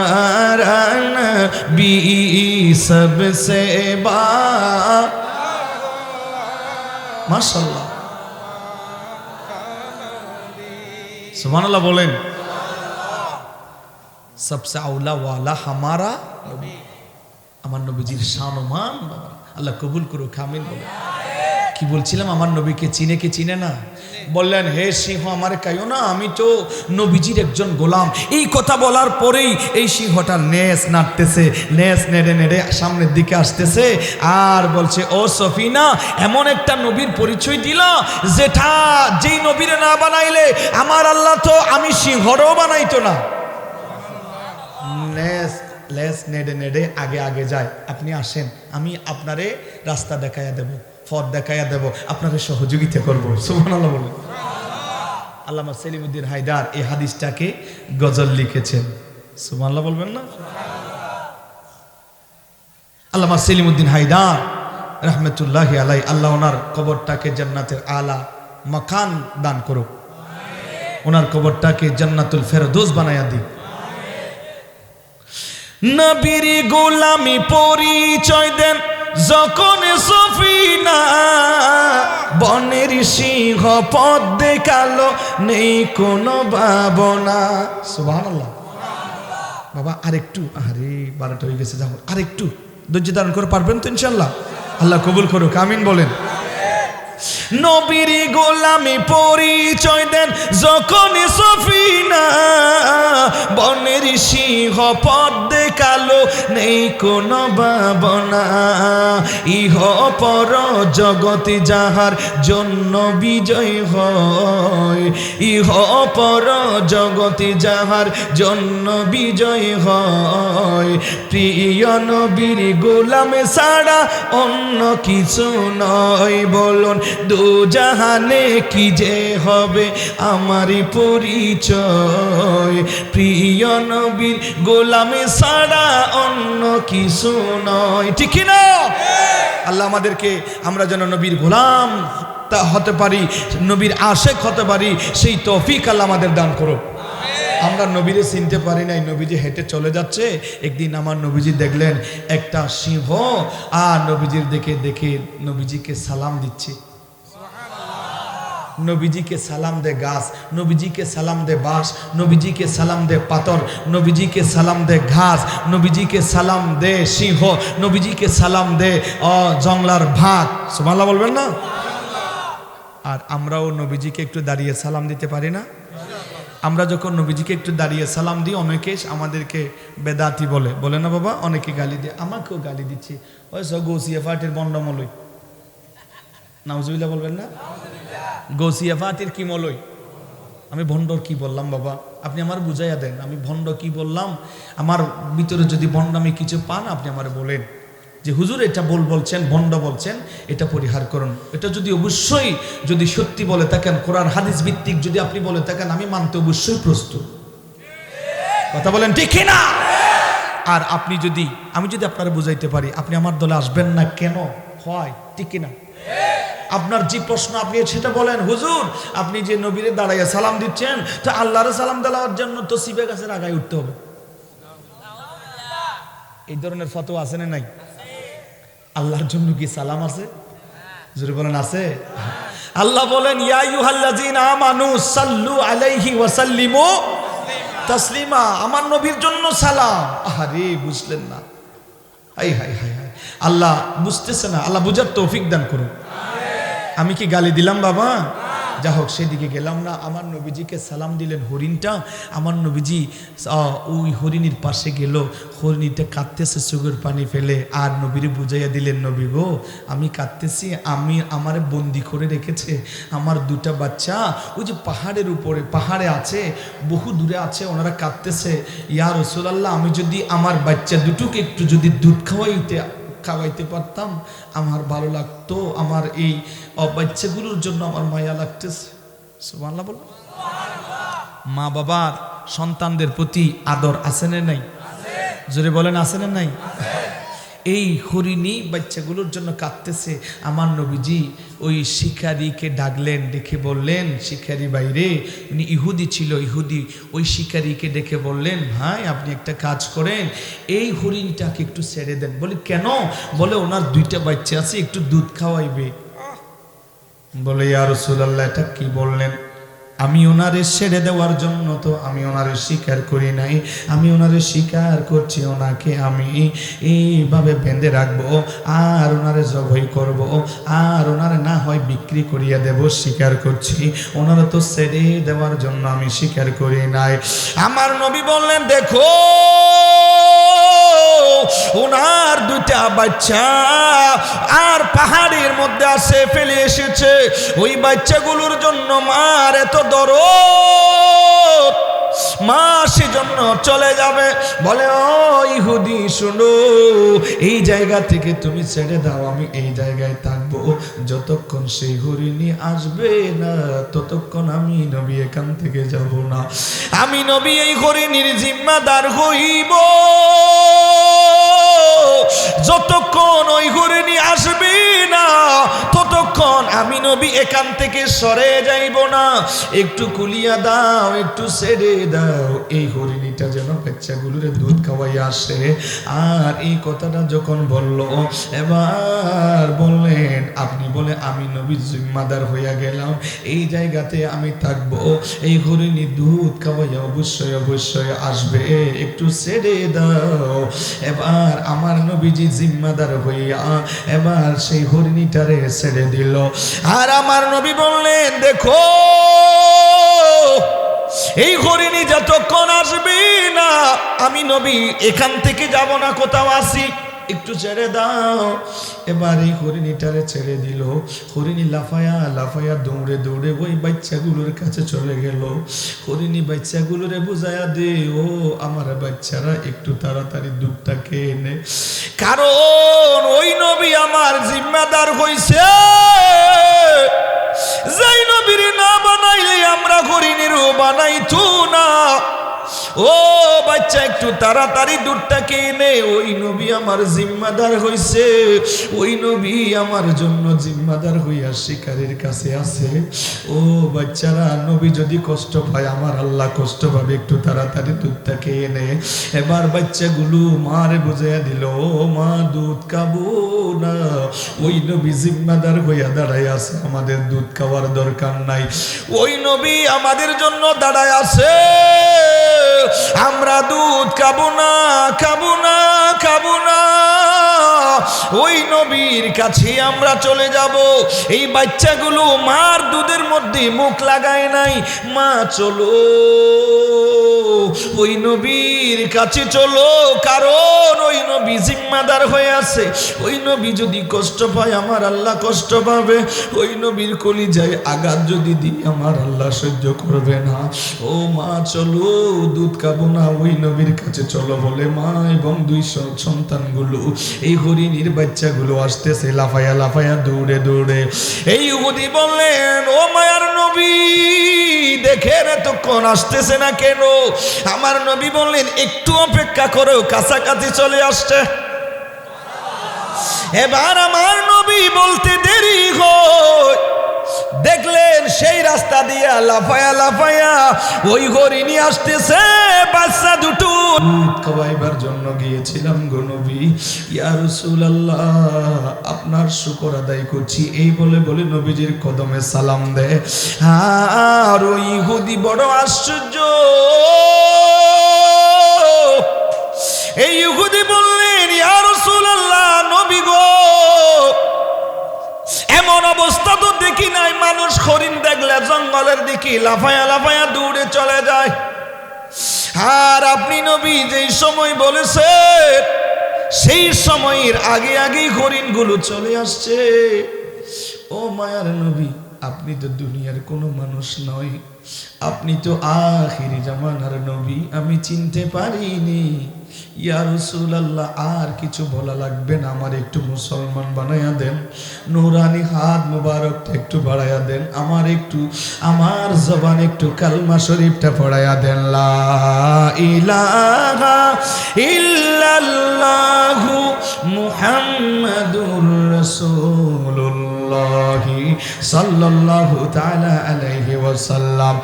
नबी सबसे बा माशाल्लाह सुभानअल्लाह बोलें सबसे औला वाला हमारा नबी আমার নবীজির শান ও মান বাবা আল্লাহ কবুল করুক আমিন বলে কি বলছিলাম আমার নবীকে চিনে কি চিনে না বললেন হে সিংহ আমারে কাইও না আমি তো নবীজির একজন গোলাম এই কথা বলার পরেই এই সিংহটা নেস নাড়তেছে নেস নেড়ে নেড়ে সামনের দিকে আসতেছে আর বলছে ও সফিনা এমন একটা নবীর পরিচয় দিল যেটা যেই নবীরে না বানাইলে আমার আল্লাহ তো আমি সিংহরও বানাইতো না নেস লেস নেড়ে নেড়ে আগে আগে যায় আপনি আসেন আমি আপনারে রাস্তা দেখাইয়া দেব পথ দেখাইয়া দেব আপনারে সহযোগিতা করব সুবহানাল্লাহ বলেন আল্লামা সেলিমউদ্দিন হায়দার এই হাদিসটাকে গজল লিখেছেন সুবহানাল্লাহ বলবেন না আল্লামা সেলিমউদ্দিন হায়দার রাহমাতুল্লাহি আলাইহি আল্লাহ ওনার কবরটাকে জান্নাতের আলা মাকান দান করুক ওনার কবরটাকে জান্নাতুল ফেরদৌস বানায়া দিক নবীর গোলামি পরিচয় দেন যখন সফিনা বনের সিংহ পথ দেখালো নেই কোনো ভাবনা সুবহানাল্লাহ বাবা আরেকটু আরে 12টা হয়ে গেছে যাও আরেকটু ধৈর্য ধারণ করে পারবেন তো ইনশাআল্লাহ আল্লাহ কবুল করুক আমিন বলেন নবীর গোলামি পরিচয় দেন যখন সফিনা বনের সিংহ পথ দেখালো নেই কোনো ভাবনা ইহ পর জগতে যাহার জন্য বিজয় হয় ইহ পর জগতে যাহার জন্য বিজয় হয় প্রিয় নবীর গোলামে ছাড়া অন্য কিছু নয় বলুন দু জাহানে কি যে হবে আমারই পরিচয় প্রিয় নবীর গোলামে ছাড়া অন্য কিছু নয় ঠিক না আল্লাহ আমাদেরকে আমরা যেন নবীর গোলাম তা হতে পারি নবীর আশিক হতে পারি সেই তৌফিক আল্লাহ আমাদের দান করুক আমরা নবীরে চিনতে পারি নাই নবীজি হেঁটে চলে যাচ্ছে একদিন আমার নবীজি দেখলেন একটা সিংহ আর নবীজির দেখে নবীজিকে সালাম দিচ্ছে নবীজিকে সালাম দে গাছ নবীজিকে সালাম দে বাঁশ নবীজিকে সালাম দে পাথর নবীজিকে সালাম দে ঘাস নবীজিকে সালাম দে সিংহ নবীজিকে সালাম দে জংলার ভাগ সুবহানাল্লাহ বলবেন না আর আমরাও নবীজিকে একটু দাঁড়িয়ে সালাম দিতে পারি না আমরা যখন নবীজিকে একটু দাঁড়িয়ে সালাম দিই অনেকে আমাদেরকে বেদাতি বলে না বাবা অনেকে গালি দেয় আমাকেও গালি দিচ্ছে ওই সব গৌসিয়া ফাটির বন্ডমলই নাউজুবিল্লাহ বলবেন না গৌসিয়া ফাটির কি মলই আমি ভণ্ডর কি বললাম বাবা আপনি আমার বুঝাইয়া দেন আমি ভণ্ড কি বললাম আমার ভিতরে যদি ভণ্ডামি কিছু পান আপনি আমার বলেন যে হুজুর এটা বলছেন ভণ্ড বলছেন এটা পরিহার করুন এটা যদি অবশ্যই যদি সত্যি বলে থাকেন কোরআন হাদিস ভিত্তিক যদি আপনি বলে থাকেন আমি মানতে অবশ্যই প্রস্তুত কথা বলেন ঠিক না আর আপনি যদি আমি যদি আপনারা বুঝাইতে পারি আপনি আমার দলে আসবেন না কেন হয় ঠিক না আপনার যে প্রশ্ন আপনি সেটা বলেন হুজুর আপনি যে নবীরে দাঁড়াইয়া সালাম দিচ্ছেন তো আল্লাহরে সালাম দেওয়ার জন্য তো শিবে গাছের আগায় উঠতে হবে এই ধরনের ফতোয়া আছে না নাই আল্লাহর জন্য কি সালাম আছে জোরে বলেন আছে আল্লাহ বলেন ইয়া আইয়ুহাল্লাযীনা আমানু সাল্লু আলাইহি ওয়া সাল্লিমু তাসলিমা আমার নবীর জন্য সালাম আরে বুঝলেন না হাই হাই হাই হাই আল্লাহ বুঝতেছে না আল্লাহ বুঝার তৌফিক দান করুন আমি কি গালি দিলাম বাবা যা হোক সেদিকে গেলাম না আমার নবীজিকে সালাম দিলেন হরিণটা আমার নবীজি ওই হরিণীর পাশে গেল হরিণীটা কাঁদতেছে চোখের পানি ফেলে আর নবীরে বুঝাইয়া দিলেন নবী গো আমি কাঁদতেছি আমারে বন্দি করে রেখেছে আমার দুটা বাচ্চা ওই যে পাহাড়ের উপরে পাহাড়ে আছে বহু দূরে আছে ওনারা কাঁদতেছে ইয়া রাসূলুল্লাহ আমি যদি আমার বাচ্চা দুটোকে একটু যদি দুধ খাওয়াইতে পারতাম আমার ভালো লাগতো আমার এই বাচ্চাগুলোর জন্য আমার মায়া লাগতেছে সুবহানাল্লাহ বল মা বাবার সন্তানদের প্রতি আদর আছে না নাই জোরে বলেন আছে না নাই এই হরিণী বাচ্চাগুলোর জন্য কাঁদতেছে আমার নবীজি ওই শিকারীকে ডাকলেন, ডেকে বললেন, শিকারী বাইরে, উনি ইহুদি ছিল, ইহুদি ওই শিকারীকে ডেকে বললেন, ভাই আপনি একটা কাজ করেন, এই হরিণটাকে একটু ছেড়ে দেন। বলে কেন? বলে ওনার 2টা বাচ্চা আছে, একটু দুধ খাওয়াইবে। বলে ইয়া রাসূলুল্লাহ, এটা কি বললেন? আমি ওনারে ছেড়ে দেওয়ার জন্য তো আমি ওনারে স্বীকার করি নাই, আমি ওনারে স্বীকার করছি, ওনাকে আমি এইভাবে বেঁধে রাখবো আর ওনারে জবাই করব, আর ওনারে না হয় বিক্রি করিয়া দেব, স্বীকার করছি, ওনারা তো ছেড়ে দেওয়ার জন্য আমি স্বীকার করি নাই। আমার নবী বললেন, দেখো ওনার 2টা বাচ্চা আর পাহাড়ের মধ্যে আসে ফেলে এসেছে, ওই বাচ্চাগুলোর জন্য মার এত দরদ, মা সেজন্য চলে যাবে। বলে ও ইহুদি শোনো, এই জায়গা থেকে তুমি ছেড়ে দাও, আমি এই জায়গায় থাকবো, যতক্ষণ সেই হরিণী আসবে না ততক্ষণ আমি নবী এখান থেকে যাব না, আমি নবী এই হরিণীর জিম্মাদার হইব, যতক্ষণ ওই হরিণী আসবে না ততক্ষণ আমি নবী এখান থেকে সরে যাইব না, একটু কুলিয়া দাও, একটু ছেড়ে দাও, এই হরিণীটা যেন বাচ্চাগুলোরে দুধ খাওয়াই আসে। আর এই কথাটা যখন বলল, এবার বললেন, আপনি বলে আমি নবীর জিম্মাদার হইয়া গেলাম, এই জায়গাতে আমি থাকবো, এই হরিণী দুধ খাওয়াইয়া অবশ্যই অবশ্যই আসবে, একটু ছেড়ে দাও। এবার আমার নবীজি জিম্মাদার হইয়া এবার সেই হরিণীটারে ছেড়ে দিল। আর আমার নবী বললেন, দেখো এই হরিণী যতক্ষণ আসবে না আমি নবী এখান থেকে যাব না, কোথাও আসি, একটু ছেড়ে দাও। এবার এই হরিণীটারে ছেড়ে দিল, হরিণী লাফায়া লাফায়া দৌড়ে দৌড়ে ওই বাচ্চাগুলোর কাছে চলে গেল। হরিণী বাচ্চাগুলোরে বুঝায়া দে, ও আমার বাচ্চারা একটু তাড়াতাড়ি দুধটা খেয়ে নে, কারণ ওই নবী আমার জিম্মাদার হইছে, যেই নবীর না বানাইলে আমরা হরিণীরও বানাইতো না। ও বাচ্চা একটু তাড়াতাড়ি দুধটা খেয়ে নে, ওই নবী আমার জিম্মাদার হইছে, ওই নবী আমার জন্য জিম্মাদার হইয়া শিকারীর কাছে আছে। ও বাচ্চারা, নবী যদি কষ্ট পায় আমার আল্লাহ কষ্ট পাবে, একটু তাড়াতাড়ি দুধটা খেয়ে নে। এবার বাচ্চাগুলো মারে বুঝাইয়া দিল, ও মা দুধ খাবো না, ওই নবী জিম্মাদার হইয়া দাঁড়ায় আছে, আমাদের দুধ খাওয়ার দরকার নাই, ওই নবী আমাদের জন্য দাঁড়ায় আছে, আমরা দুধ খাবো না, খাবো না, খাবো না, ওই নবীর কাছে আমরা চলে যাব। এই বাচ্চাগুলো মার দুধের মধ্যে মুখ লাগায় নাই, মা চলো ওই নবীর কাছে চলো, কারণ ওই নবী জিম্মাদার হয়ে আছে, ওই নবী যদি কষ্ট পায় আমার আল্লাহ কষ্ট পাবে, ওই নবীর কলিজায় আঘাত যদি দিই আমার আল্লাহ সহ্য করবে না। ও মা চলো, দুধ খাবো না, ওই নবীর কাছে চলো বলে মা এবং 2 সন্তানগুলো এই হরিণীর বাচ্চাগুলো আসতেছে লাফায়া লাফায়া দৌড়ে দৌড়ে। এই ইহুদি বললেন, ও মায়ার নবী দেখেন এতক্ষণ আসতেছে না কেন? আমার নবী বললেন, একটু অপেক্ষা করো, কাছাকাছি চলে আসছে। এবার আমার নবী বলতে দেরি হয়, দেখলেন সেই রাস্তা দিয়া লাফায়া লাফায়া ওই হরিণী আসতেছে, বাচ্চা দুটো দুধ খাওয়াইবার জন্য গিয়েছিলাম গো নবী, ইয়া রাসূলুল্লাহ আপনার শুকর আদায় করছি, এই বলে বলে নবীজির কদমে সালাম দেয়। আর ওই ইহুদি বড় আশ্চর্য, এই ইহুদি বললেন, ইয়া রাসূলুল্লাহ নবী গো, এমন অবস্থা তো দেখি নাই, মানুষ হরিণ দেখলে জঙ্গলের দিকে লাফায়া লাফায়া দৌড়ে চলে যায়, আর আপনি নবী যেই সময় বলেছেন সেই সময়ের আগে আগেই হরিণগুলো চলে আসছে। ও মায়ার নবী, আপনি তো দুনিয়ার কোনো মানুষ নয়, আপনি তো আখিরি জামানার নবী, আমি চিনতে পারিনি। ইয়া রাসূলুল্লাহ আর কিছু বলা লাগবে না, আমার একটু মুসলমান বানায়া দেন, নূরানি হাত মুবারকটা একটু বাড়ায়া দেন, আমার জবান একটু কালমা শরীফটা পড়ায়া দেন, লা ইলাহা ইল্লাল্লাহু মুহাম্মাদুর রাসূলুল্লাহ। রাসূলুল্লাহি সাল্লাল্লাহু তাআলা আলাইহি ওয়াসাল্লাম।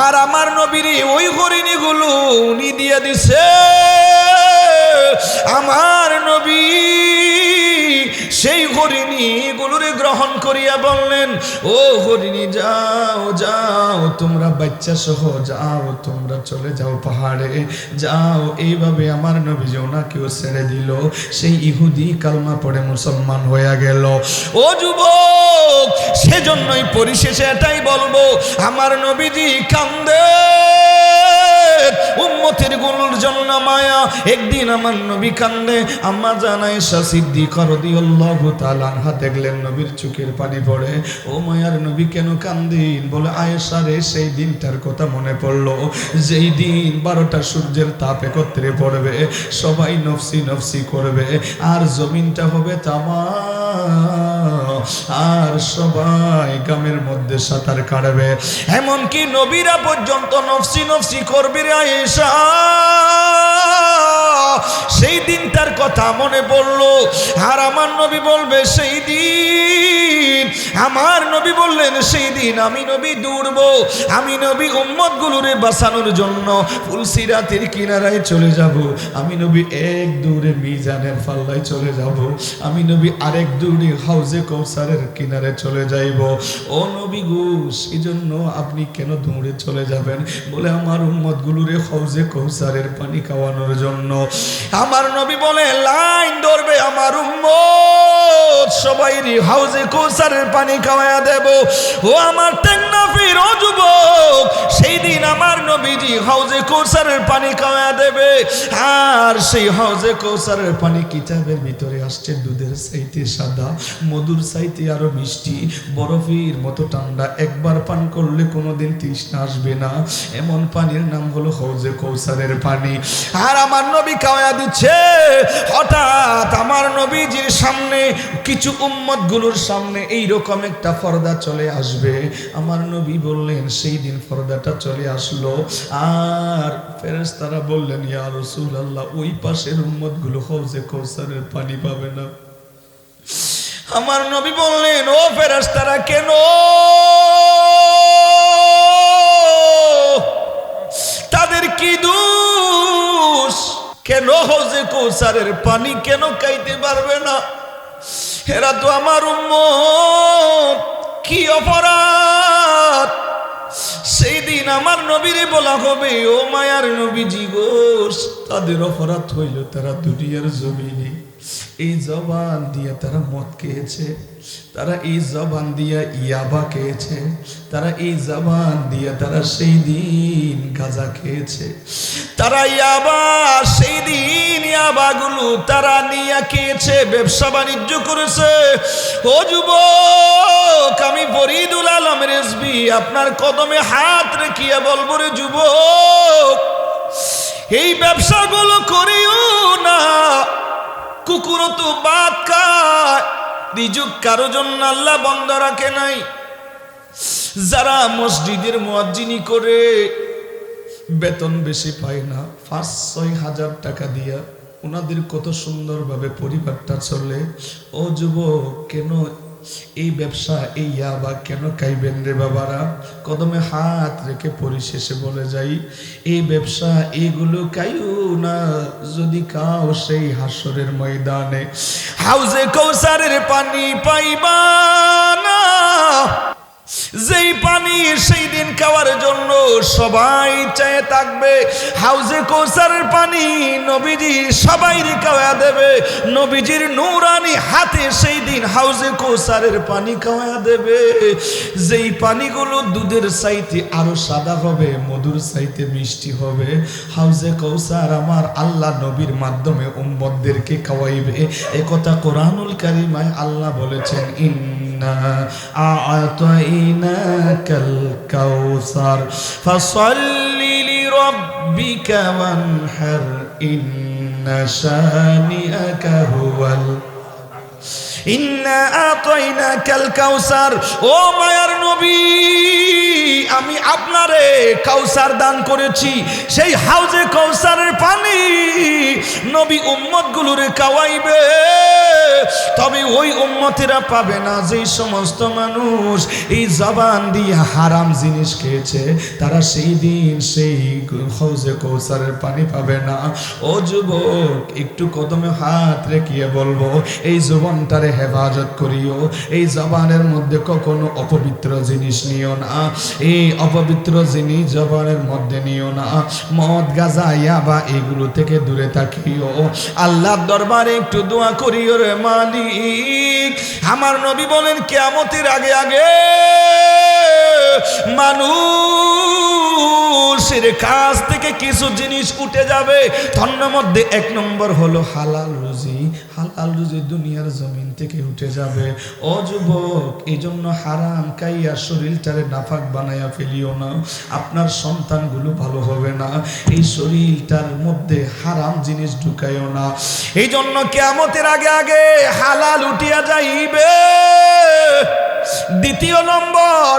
আর আমার নবীর ওই হরিণীগুলো উনি দিয়ে দিছে। আমার নবী সেই হরিণীগুলোরে গ্রহণ করিয়া বললেন, ও হরিণী যাও যাও, তোমরা বাচ্চা সহ যাও, তোমরা চলে যাও পাহাড়ে যাও। এইভাবে আমার নবী ওনাকেও ছেড়ে দিল। সেই ইহুদি কালমা পড়ে মুসলমান হয়ে গেল। ও যুবক, সেজন্যই পরিশেষে এটাই বলবো, আমার নবীজি কান্দে উম্মতের গুলোর জন্য মায়া। একদিন আমার নবী কান্দে, আম্মা জান আয়েশা সিদ্দিকা রাদিয়াল্লাহু তাআলা আনহা দেখলেন নবীর চোখের পানি পড়ে। ও মায়ার নবী কেন কান্দেন? বলে, আয়েশা রে, সেই দিনটার কথা মনে পড়লো যেই দিন 12টা সূর্যের তাপ একত্রে পড়বে, সবাই নফসি নফসি করবে, আর জমিনটা হবে তামা, আর সবাই গ্রামের মধ্যে সাঁতার কাটবে। এমনকি নবীরা পর্যন্ত নফসি নফসি করবে রে আয়েশা। সেই দিনটার কথা মনে পড়লো। আর আমার নবী বলবে সেই দিন, আমার নবী বললেন সেই দিন আমি নবী দৌড়বো, আমি নবী উম্মতগুলোরে বাঁচানোর জন্য ফুলসিরাতের কিনারায় চলে যাব। আমি নবী এক দৌড়ে মিজানের পাল্লায় চলে যাব। আমি নবী আরেক দৌড়ে হাউজে কৌসারের কিনারে চলে যাইব। ও নবী গো, সেজন্য আপনি কেন দৌড়ে চলে যাবেন? বলে, আমার উম্মতগুলোরে হাউজে কৌসারের পানি খাওয়ানোর জন্য। আমার নবী বলে, লাইন ধরবে আমার উম্মত, সবাই হাউজে কৌসারের পানি খাওয়ায়া দেব। ও আমার টেকনাফির ও যুবক, সেই দিন আমার নবীজি হাউজে কৌসারের পানি খাওয়ায়া দেবে। আর সেই হাউজে কৌসারের পানি কিতাবের ভিতরে আসছে দুধের চাইতে সাদা, মধুর চাইতে আরো মিষ্টি, বরফের মতো ঠান্ডা। একবার পান করলে কোনোদিন তৃষ্ণা আসবে না, এমন পানির নাম হলো হাউজে কৌসারের পানি। আর আমার নবী খাওয়ায়া দিচ্ছে। হঠাৎ আমার নবীজির সামনে, কিছু উম্মত গুলোর সামনে এইরকম একটা পর্দা চলে আসবে। আমার নবী বললেন, সেই দিন পর্দাটা চলে আসলো। আর ফেরেশতারা বললেন, ইয়া রাসূলুল্লাহ, ওই পাশের উম্মত গুলো হাউজে কৌসারের পানি পাবে না। আমার নবী বললেন, ও ফেরেশতারা, কেন? তাদের কি দোষ? কেন হাউজে কৌসারের পানি কেন খাইতে পারবে না? এরা তো আমার উম্মত, কি অপরাধ? সেই দিন আমার নবীরে বলা হবে, ও মায়ার নবীজি গো, তাদের অপরাধ হইল তারা দুনিয়ার জমিনে এই জবান দিয়ে তারা মদ খেয়েছে, তারা এই জবান দিয়ে ইয়াবা খেয়েছে, তারা এই জবান দিয়ে তারা সেই দিন গাঁজা খেয়েছে, তারা ইয়াবা সেই দিন ইয়াবাগুলো তারা নিয়ে খেয়েছে, ব্যবসা বাণিজ্য করেছে। ও যুবক, আমি ফরিদুল আলম রেজভী আপনার কদমে হাত রেখিয়া বলবো রে যুবক, এই ব্যবসাগুলো করিও না। কুকুরও তো ভাত খায়, রিজুক কারো জন্য আল্লাহ বন্ধ রাখে নাই। যারা মসজিদের মুয়াজ্জিনি করে বেতন বেশি পায় না, 5-6 হাজার টাকা দিয়া ওনাদের কত সুন্দরভাবে পরিবারটা চলে। ও যুবক, কেন এই ব্যবসা, এই ইয়াবা কেন খাইবেন রে বাবারা? কদমে হাত রেখে পরিশেষে বলে যাই, এই ব্যবসা এইগুলো খাইও না। যদি খাও সেই হাসরের ময়দানে হাউজে কৌসারের পানি পাইবা না, যেই পানি সেই দিন খাওয়ার জন্য সবাই চেয়ে থাকবে। হাউজে কৌসারের পানি নবীজি সবাই খাওয়া দেবে, নবীজির নূরানি হাতে সেই দিন হাউজে কৌসারের পানি খাওয়া দেবে। যেই পানিগুলো দুধের চাইতে আরো সাদা হবে, মধুর চাইতে মিষ্টি হবে। হাউজে কৌসার আমার আল্লাহ নবীর মাধ্যমে উম্মতদেরকে খাওয়াইবে। একথা কোরআনুল কারিমায় আল্লাহ বলেছেন, ইন্না আ'তাইনাকাল কাউসার ফাসাল্লি লিরাব্বিকা ওয়ানহার ইন্না শানিআকা হুয়াল ইন্না আ'তাইনাকাল কাউসার। ও মায়ার নবী, আমি আপনারে কাউসার দান করেছি, সেই হাউজে কাউসারের পানি নবী উম্মতগুলোরে খাওয়াইবে। তবে ওই উম্মতেরা পাবে না যেই সমস্ত মানুষ এই জবান দিয়ে হারাম জিনিস খেয়েছে, তারা সেই দিন সেই হাউজে কাউসারের পানি পাবে না। ও যুবক, একটু কদমে হাত রেখিয়ে বলবো, এই জবানটারে হেফাজত করিও। এই জবানের মধ্যে কখনো অপবিত্র জিনিস নিও না, এই অপবিত্র জিনিস জবানের মধ্যে নিও না। মদ, গাঁজা, ইয়াবা এগুলো থেকে দূরে থাকিও। আল্লাহর দরবারে একটু দোয়া করিও রে মালিক। আমার নবী বলেন কিয়ামতের আগে আগে মানুষের কাছ থেকে কিছু জিনিস উঠে যাবে। ধন্য মধ্যে এক নম্বর হলো হালাল রুজি। হালাল রুজি দুনিয়ার জমিন থেকে উঠে যাবে। ও যুবক, এই জন্য হারাম খাইয়া শরীরটারে নাফাক বানাইয়া ফেলিও না। আপনার সন্তানগুলো ভালো হবে না, এই শরীরটার মধ্যে হারাম জিনিস ঢুকাইও না। এই জন্য কিয়ামতের আগে আগে হালাল উঠিয়া যাইবে। দ্বিতীয় নম্বর,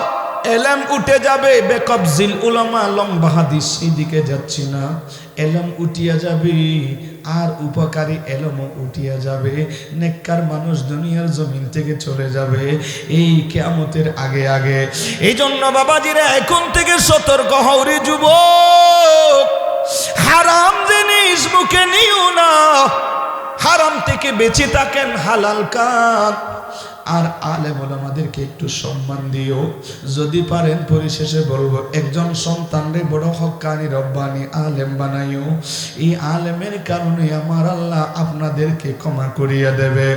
এলেম উঠে যাবে। বেকবজিল উলামা, লম্বা হাদিস, সেই দিকে যাচ্ছি না। এলম উঠিয়া যাবে, আর উপকারী এলমও উঠিয়া যাবে। নেককার মানুষ দুনিয়ার জমিন থেকে চলে যাবে এই কিয়ামতের আগে আগে। এই জন্য বাবাজিরা এখন থেকে সতর্ক হও রে যুবক। হারাম জিনিস মুখে নিও না, হারাম থেকে বেঁচে থাকেন, হালাল কাজ। আর আলেম ওলামাদেরকে একটু সম্মান দিও যদি পারেন। পরিশেষে বলবো, একজন সন্তানরে বড় হক্কানি রব্বানি আলেম বানাইও। এই আলেমের কারণে আমার আল্লাহ আপনাদেরকে ক্ষমা করিয়া দেবে।